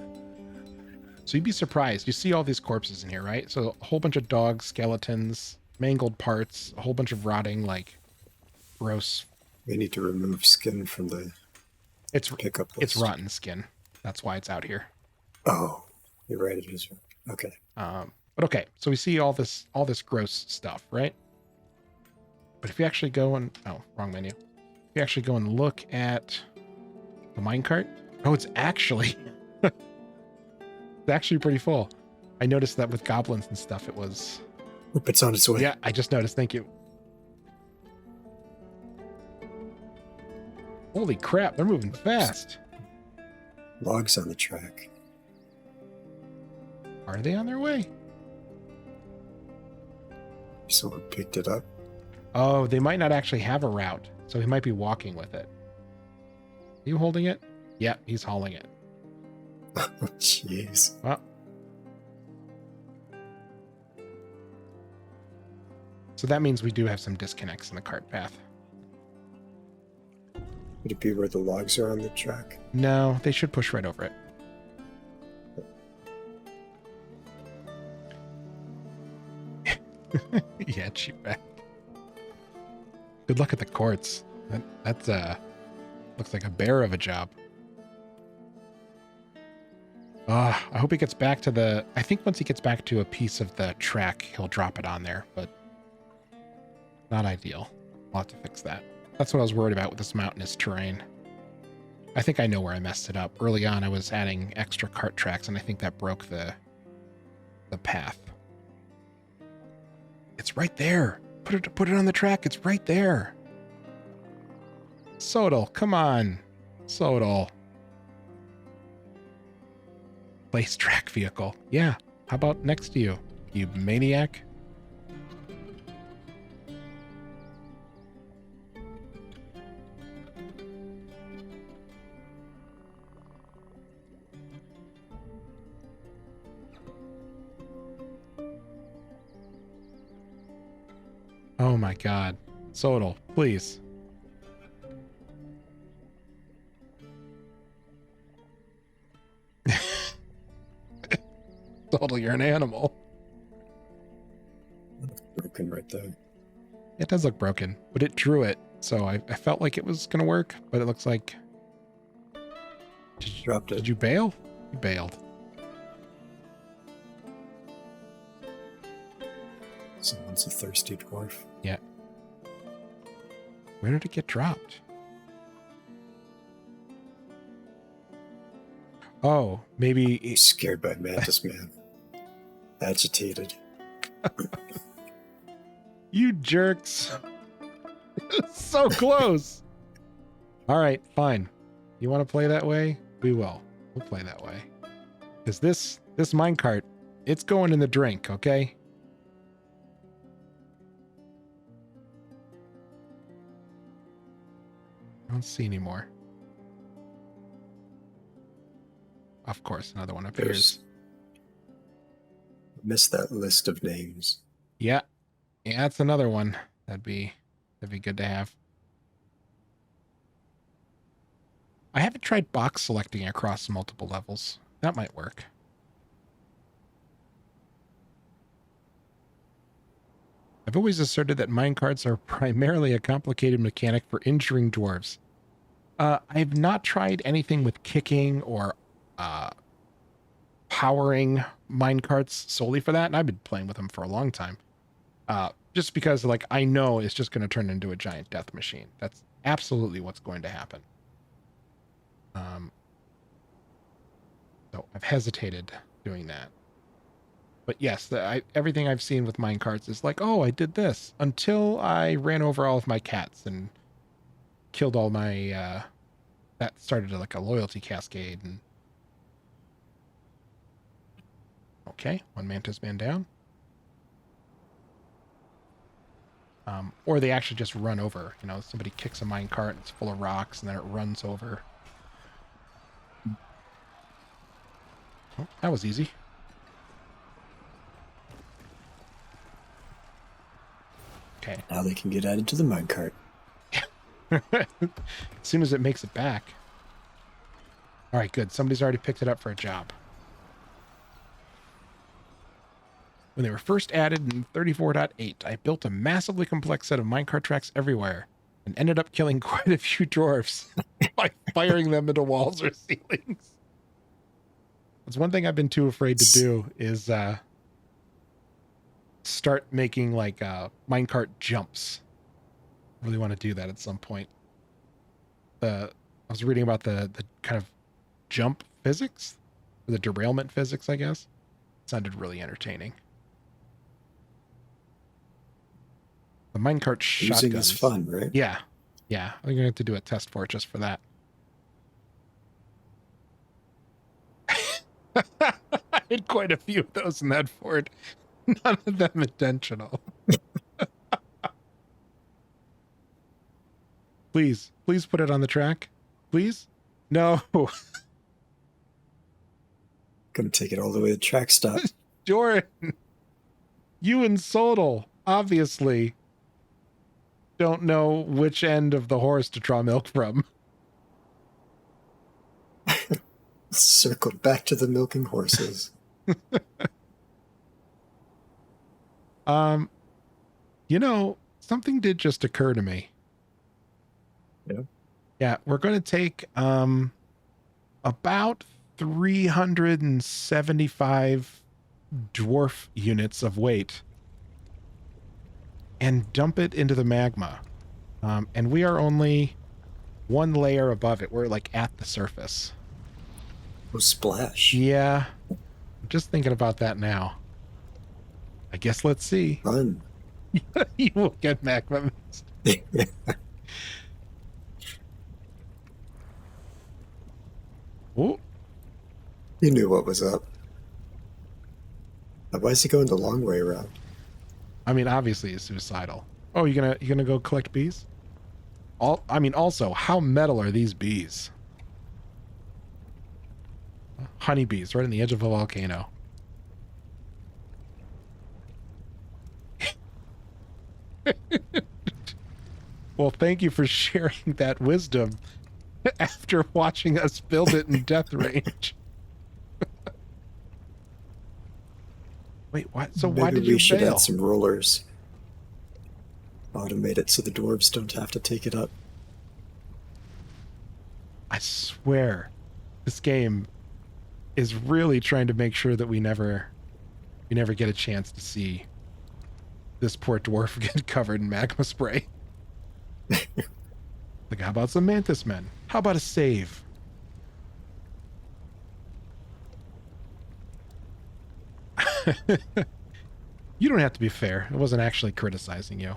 So you'd be surprised. You see all these corpses in here, right? So a whole bunch of dog skeletons, mangled parts, a whole bunch of rotting, like, gross. We need to remove skin from the pickup list. It's rotten skin. That's why it's out here. Oh, you're right. It is. Okay. But okay, so we see all this gross stuff, right? But if you actually go and... Oh, wrong menu. If you actually go and look at the minecart... Oh, it's actually... It's actually pretty full. I noticed that with goblins and stuff, it was... Oop, it's on its way. Yeah, I just noticed. Thank you. Holy crap, they're moving fast. Logs on the track. Are they on their way? Someone picked it up. Oh, they might not actually have a route, so he might be walking with it. Are you holding it? Yeah, he's hauling it. Oh, jeez. Well. So that means we do have some disconnects in the cart path. Would it be where the logs are on the track? No, they should push right over it. Yeah, cheap back. Good luck at the courts. That's looks like a bear of a job. I hope he gets back to the... I think once he gets back to a piece of the track, he'll drop it on there, but not ideal. I'll have to fix that. That's what I was worried about with this mountainous terrain. I think I know where I messed it up. Early on, I was adding extra cart tracks, and I think that broke the path. It's right there. Put it on the track. It's right there. Sodal, come on. Sodal. Place track vehicle. Yeah. How about next to you, you maniac? Oh my god. Sodal, please. Sodal, you're an animal. Broken right there. It does look broken, but it drew it, so I felt like it was going to work, but it looks like... Dropped it. Did you bail? You bailed. Someone's a thirsty dwarf. Yeah. Where did it get dropped? Oh, maybe... Scared by Mantis Man. Agitated. You jerks. So close. All right, fine. You want to play that way? We will. We'll play that way. Because this minecart, it's going in the drink, okay? I don't see any more. Of course, another one appears. Missed that list of names. Yeah. Yeah, that's another one. That'd be good to have. I haven't tried box selecting across multiple levels. That might work. I've always asserted that minecarts are primarily a complicated mechanic for injuring dwarves. I've not tried anything with kicking or powering minecarts solely for that, and I've been playing with them for a long time. Just because, like, I know it's just going to turn into a giant death machine. That's absolutely what's going to happen. So I've hesitated doing that. But yes, everything I've seen with minecarts is like, oh, I did this until I ran over all of my cats and killed all my... that started like a loyalty cascade. And okay, one Mantis Man down. Or they actually just run over. You know, somebody kicks a minecart and it's full of rocks and then it runs over. Oh, that was easy. Okay. Now they can get added to the minecart. As soon as it makes it back. All right, good. Somebody's already picked it up for a job. When they were first added in 34.8, I built a massively complex set of minecart tracks everywhere and ended up killing quite a few dwarves by firing them into walls or ceilings. That's one thing I've been too afraid to do is start making like minecart jumps. I really want to do that at some point. I was reading about the kind of jump physics, or the derailment physics, I guess. It sounded really entertaining. The minecart shotguns. Using is fun, right? Yeah. Yeah. I'm going to have to do a test for it just for that. I had quite a few of those in that fort. None of them intentional. Please. Please put it on the track. Please? No. Gonna take it all the way to the track stop. Jordan, you and Sodal obviously don't know which end of the horse to draw milk from. Circle back to the milking horses. You know, something did just occur to me. Yeah. Yeah, we're going to take about 375 dwarf units of weight and dump it into the magma. And we are only one layer above it. We're like at the surface. Oh, splash. Yeah. I'm just thinking about that now. I guess let's see. Run. You will get magma mist. Oh. You knew what was up. Now, why is he going the long way around? I mean, obviously it's suicidal. Oh, you gonna go collect bees? Also, how metal are these bees? Honeybees right on the edge of a volcano. Well, thank you for sharing that wisdom after watching us build it in death range. Wait, what? So Maybe why did you we should fail? add some rollers. Automate it so the dwarves don't have to take it up. I swear, this game is really trying to make sure that we never get a chance to see this poor dwarf get covered in magma spray. Like, how about some mantis men? How about a save? You don't have to be fair. It wasn't actually criticizing you.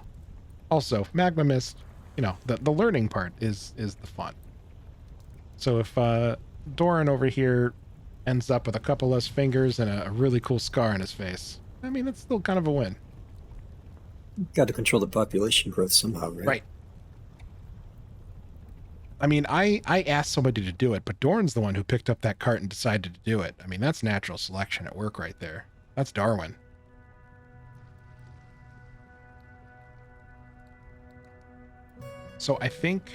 Also, magma mist, you know, the learning part is the fun. So if Doran over here ends up with a couple less fingers and a really cool scar on his face, I mean, it's still kind of a win. Got to control the population growth somehow, right? Right. I mean, I asked somebody to do it, but Doran's the one who picked up that cart and decided to do it. I mean, that's natural selection at work right there. That's Darwin. So I think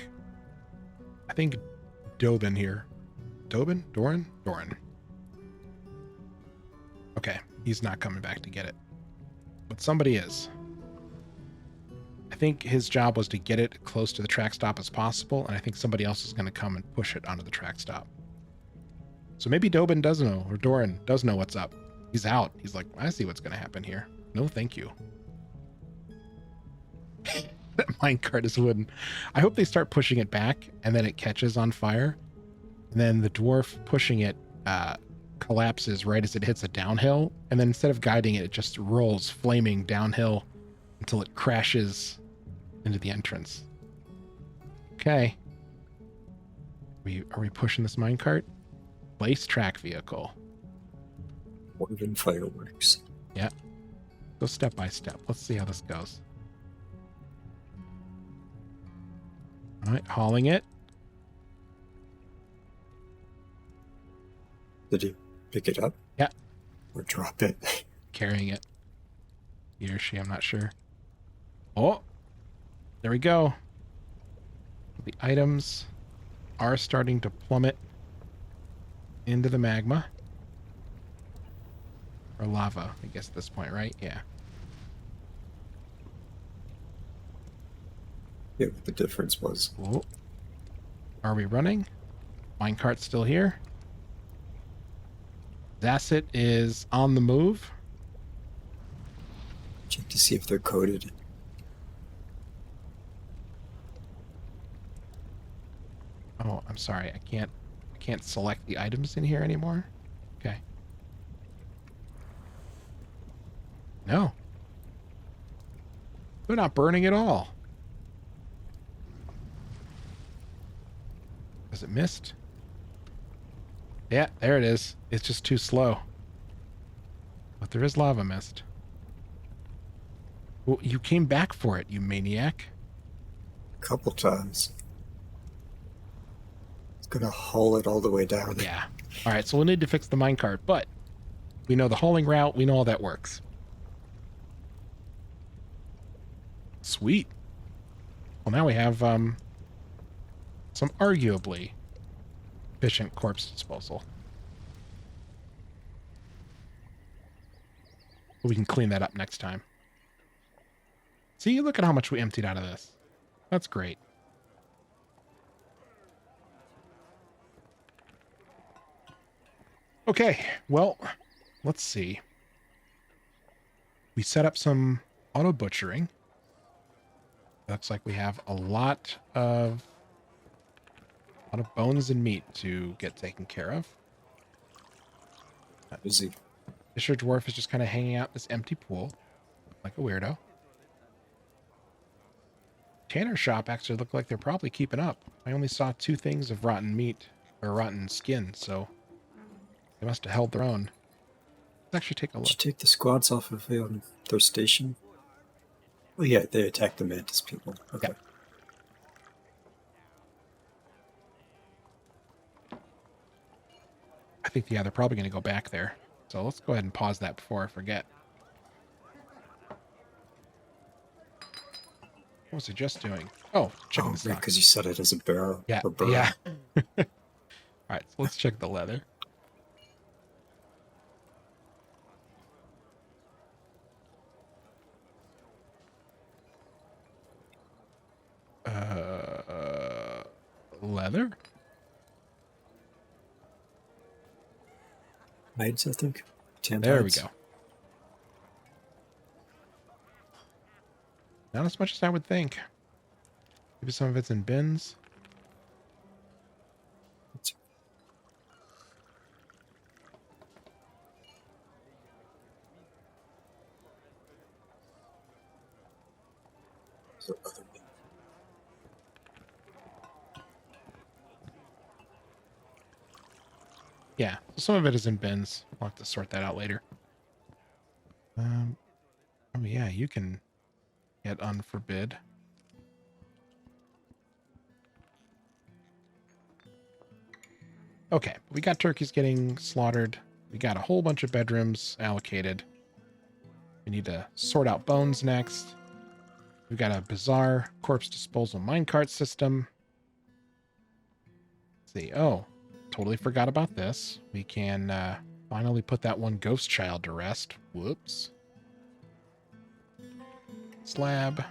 Dobin here. Dobin? Doran? Doran. Okay, he's not coming back to get it. But somebody is. I think his job was to get it close to the track stop as possible, and I think somebody else is going to come and push it onto the track stop. So maybe Dobin does know, or Doran does know what's up. He's out. He's like, I see what's going to happen here. No, thank you. That minecart is wooden. I hope they start pushing it back, and then it catches on fire. And then the dwarf pushing it collapses right as it hits a downhill, and then instead of guiding it, it just rolls flaming downhill until it crashes into the entrance. Okay. Are we pushing this minecart? Place track vehicle. Woven fireworks. Yeah. Go step by step. Let's see how this goes. All right, hauling it. Did he pick it up? Yeah. Or drop it? Carrying it. He or she, I'm not sure. Oh, there we go. The items are starting to plummet into the magma. Or lava, I guess at this point, right? Yeah. Yeah, what the difference was. Whoa. Are we running? Minecart's still here. Zasset is on the move. Check to see if they're coded. Oh, I'm sorry. I can't select the items in here anymore. Okay. No. They're not burning at all. Was it missed? Yeah, there it is. It's just too slow. But there is lava mist. Well, you came back for it, you maniac. A couple times. gonna haul it all the way down. Yeah. All right, so we'll need to fix the minecart, but we know the hauling route. We know all that works. Sweet. Well, now we have some arguably efficient corpse disposal. We can clean that up next time. See, look at how much we emptied out of this. That's great. Okay, well, let's see. We set up some auto butchering. Looks like we have a lot of bones and meat to get taken care of. Busy. Fisher Dwarf is just kind of hanging out in this empty pool like a weirdo. Tanner shop actually looked like they're probably keeping up. I only saw 2 things of rotten meat or rotten skin, so they must have held their own. Let's actually take a look. Did you take the squads off of their station? Oh yeah, they attacked the mantis people. Okay. Yeah. I think, yeah, they're probably going to go back there. So let's go ahead and pause that before I forget. What was it just doing? Oh, checking the stock. Because you said it as a barrel. Yeah, or burrow. yeah. All right, so let's check the leather. Leather? Hides, I think. There we go. Not as much as I would think. Maybe some of it's in bins. Yeah, so some of it is in bins. I'll have to sort that out later. Oh yeah, you can get unforbid. Okay, we got turkeys getting slaughtered. We got a whole bunch of bedrooms allocated. We need to sort out bones next. We've got a bizarre corpse disposal minecart system. Let's see. Oh, totally forgot about this. We can finally put that one ghost child to rest. Whoops. Slab.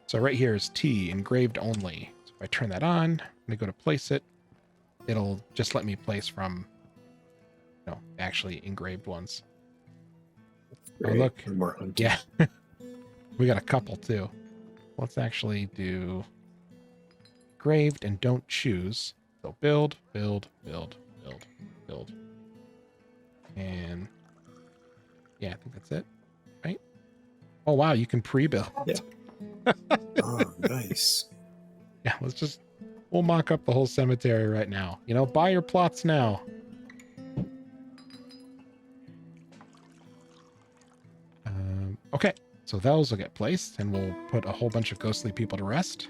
So right here is T, engraved only. So if I turn that on, I'm going to go to place it. It'll just let me place from, actually engraved ones. Great. Oh, look. More hunting. Yeah. We got a couple too. Let's actually do engraved and don't choose. So build, build, build, build, build. And yeah, I think that's it, right? Oh, wow. You can pre-build. Yeah. Oh, nice. Yeah, we'll mock up the whole cemetery right now. Buy your plots now. Okay, so those will get placed, and we'll put a whole bunch of ghostly people to rest.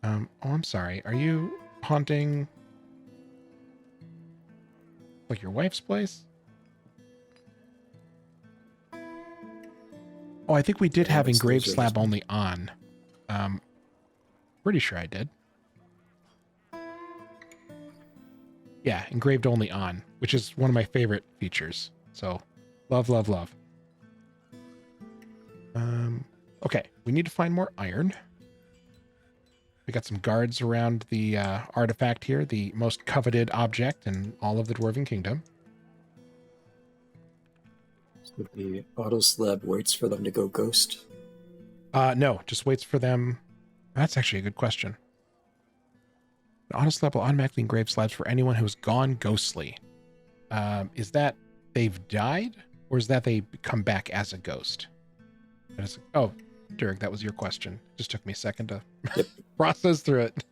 Oh, I'm sorry. Are you haunting, like, your wife's place? Oh, I think we did have engraved slab only on. Pretty sure I did. Yeah, engraved only on, which is one of my favorite features. So, love, love, love. Okay, we need to find more iron. We got some guards around the artifact here, the most coveted object in all of the Dwarven Kingdom. So the auto slab waits for them to go ghost? No, just waits for them. That's actually a good question. The auto slab will automatically engrave slabs for anyone who's gone ghostly. Is that they've died, or is that they come back as a ghost? Oh, Dirg, that was your question. Just took me a second to process through it.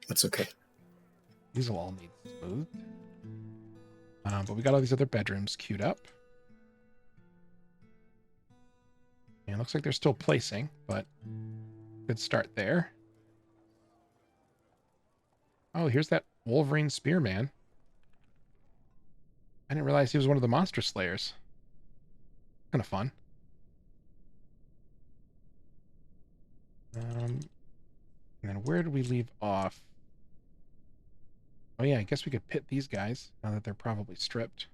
That's okay. These will all need smooth. But we got all these other bedrooms queued up. And it looks like they're still placing, but Good start there. Oh, here's that Wolverine Spearman. I didn't realize he was one of the monster slayers. Kind of fun. And then where did we leave off? Oh yeah, I guess we could pit these guys now that they're probably stripped.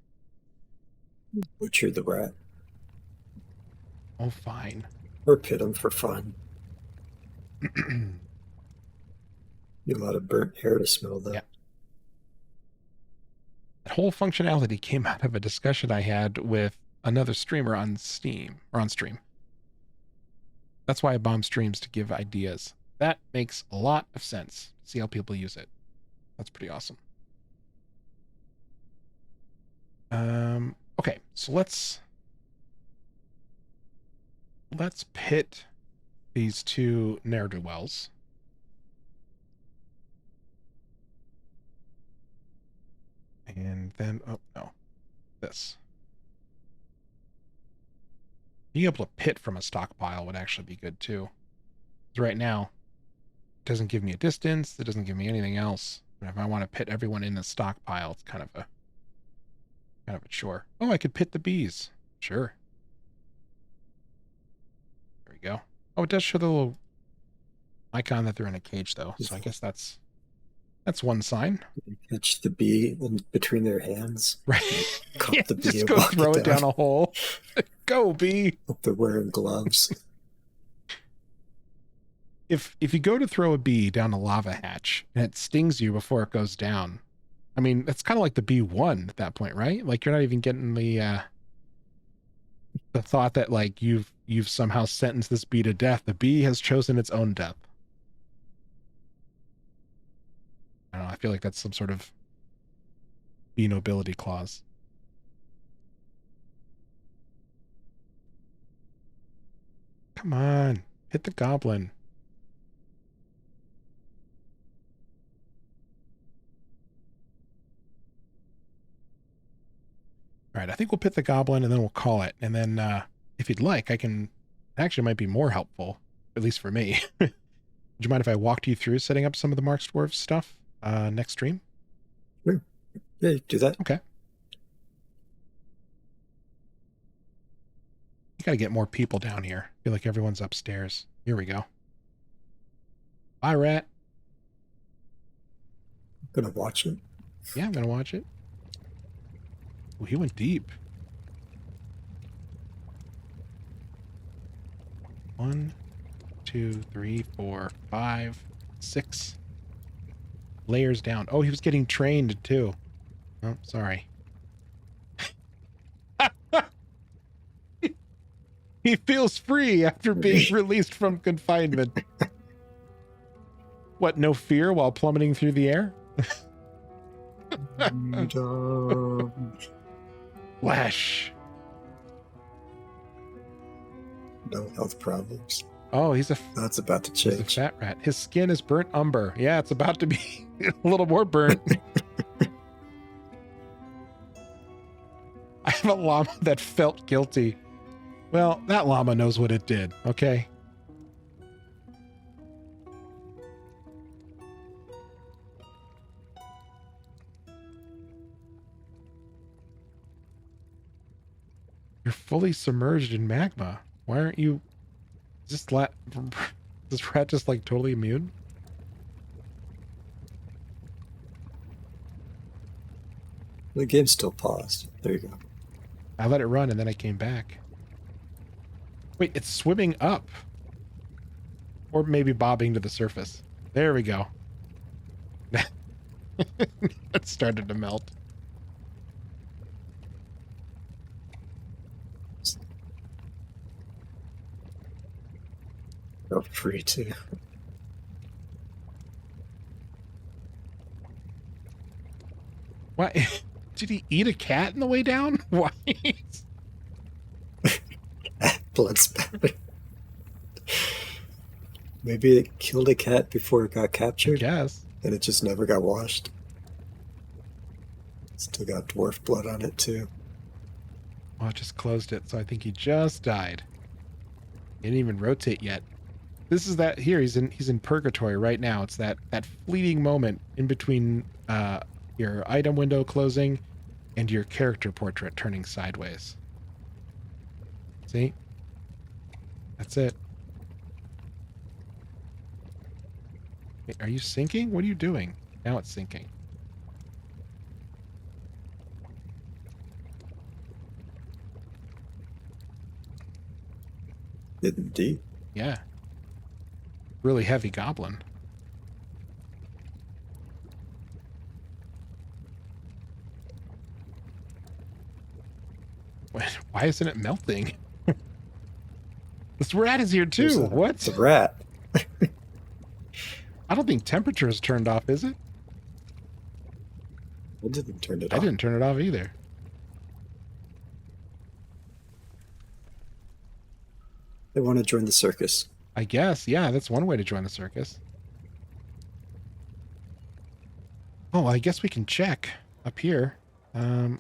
Butcher the rat. Oh, fine. Or pit them for fun. Need a lot of burnt hair to smell, though. Yeah. That whole functionality came out of a discussion I had with another streamer on Steam, or on stream. That's why I bomb streams, to give ideas. That makes a lot of sense. See how people use it. That's pretty awesome. Okay, so let's pit these two ne'er-do-wells. And then, oh no, this. Being able to pit from a stockpile would actually be good too. Right now, it doesn't give me a distance. It doesn't give me anything else. But if I want to pit everyone in the stockpile, it's kind of a chore. Oh, I could pit the bees. Sure. There we go. Oh, it does show the little icon that they're in a cage, though. So I guess that's one sign. You catch the bee in between their hands. Right. Caught the bee. Just go throw it down a hole. Go, bee. Hope they're wearing gloves. If you go to throw a bee down a lava hatch and it stings you before it goes down, I mean, that's kind of like the bee won at that point, right? Like, you're not even getting the thought that, like, you've somehow sentenced this bee to death. The bee has chosen its own death. I don't know. I feel like that's some sort of bee nobility clause. Come on, hit the goblin. All right, I think we'll pit the goblin and then we'll call it. And then if you'd like, I can... Actually, might be more helpful, at least for me. Would you mind if I walked you through setting up some of the Marks Dwarves stuff next stream? Sure. Yeah, do that. Okay. You gotta get more people down here. I feel like everyone's upstairs. Here we go. Bye, rat. Gonna watch it. Yeah, I'm gonna watch it. Oh, he went deep. 1, 2, 3, 4, 5, 6 layers down. Oh, he was getting trained too. Oh, sorry. He feels free after being released from confinement. What, no fear while plummeting through the air? Flash. No health problems. Oh, That's about to he's a change. fat rat. His skin is burnt umber. Yeah, it's about to be a little more burnt. I have a llama that felt guilty. Well, that llama knows what it did, okay? You're fully submerged in magma. Why aren't you... Is this rat just like totally immune? The game's still paused. There you go. I let it run and then I came back. Wait, it's swimming up. Or maybe bobbing to the surface. There we go. It started to melt. Feel free to. Why? Did he eat a cat on the way down? Why? Blood spatter. Maybe it killed a cat before it got captured. I guess. And it just never got washed. Still got dwarf blood on it too. Oh, it just closed it, so I think he just died. He didn't even rotate yet. This is that here. He's in purgatory right now. It's that fleeting moment in between your item window closing and your character portrait turning sideways. See? That's it. Wait, are you sinking? What are you doing? Now it's sinking. Indeed. Yeah. Really heavy goblin. Why isn't it melting? This rat is here too. What? It's a rat. I don't think temperature is turned off, is it? I didn't turn it off. I didn't turn it off either. They want to join the circus. I guess. Yeah, that's one way to join the circus. Oh, I guess we can check up here. It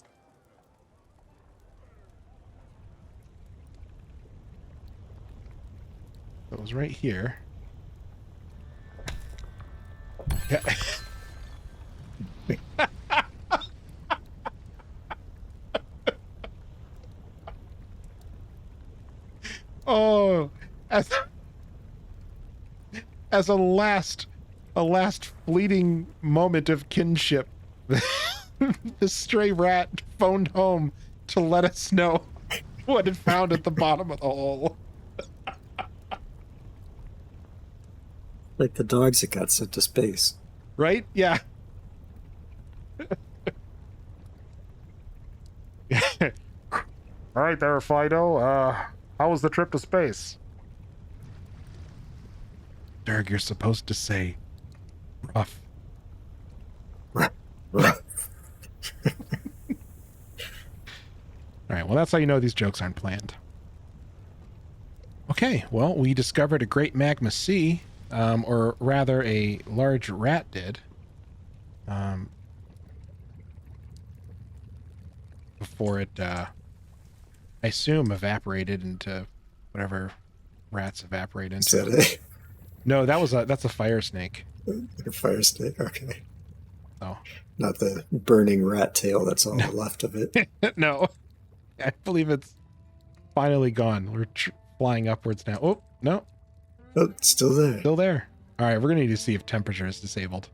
was right here. Yeah. Oh, as a last fleeting moment of kinship, the stray rat phoned home to let us know what it found at the bottom of the hole. Like the dogs that got sent to space. Right? Yeah. All right there, Fido. How was the trip to space? Dirg, you're supposed to say rough. Rough. All right, well, that's how you know these jokes aren't planned. Okay, well, we discovered a great magma sea, or rather a large rat did. Before it, I assume, evaporated into whatever rats evaporate into. Is that it? No, that's a fire snake. Like a fire snake? Okay. Oh. Not the burning rat tail that's all left of it. No. I believe it's finally gone. We're flying upwards now. Oh, no. Oh, it's still there. Still there. All right, we're going to need to see if temperature is disabled.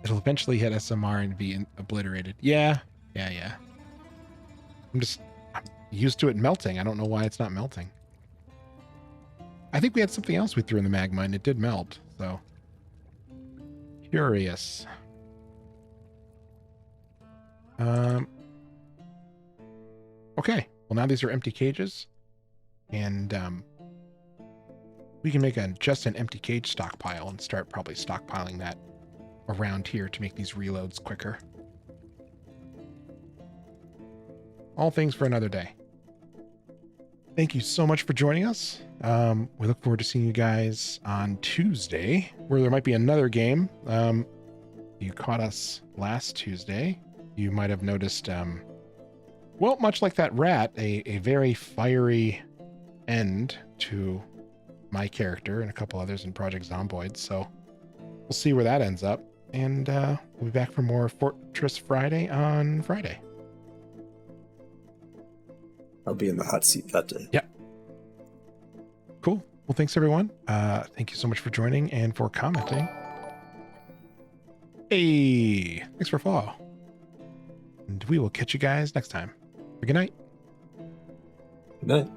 It'll eventually hit SMR and be obliterated. Yeah. I'm used to it melting. I don't know why it's not melting. I think we had something else we threw in the magma and it did melt, so. Curious. Okay. Well, now these are empty cages. And we can make just an empty cage stockpile and start probably stockpiling that around here to make these reloads quicker. All things for another day. Thank you so much for joining us. We look forward to seeing you guys on Tuesday, where there might be another game. You caught us last Tuesday. You might have noticed, well, much like that rat, a very fiery end to my character and a couple others in Project Zomboid. So we'll see where that ends up. And we'll be back for more Fortress Friday on Friday. I'll be in the hot seat that day. Yep. Cool. Well, thanks, everyone. Thank you so much for joining and for commenting. Hey, thanks for follow. And we will catch you guys next time. Good night. Good night.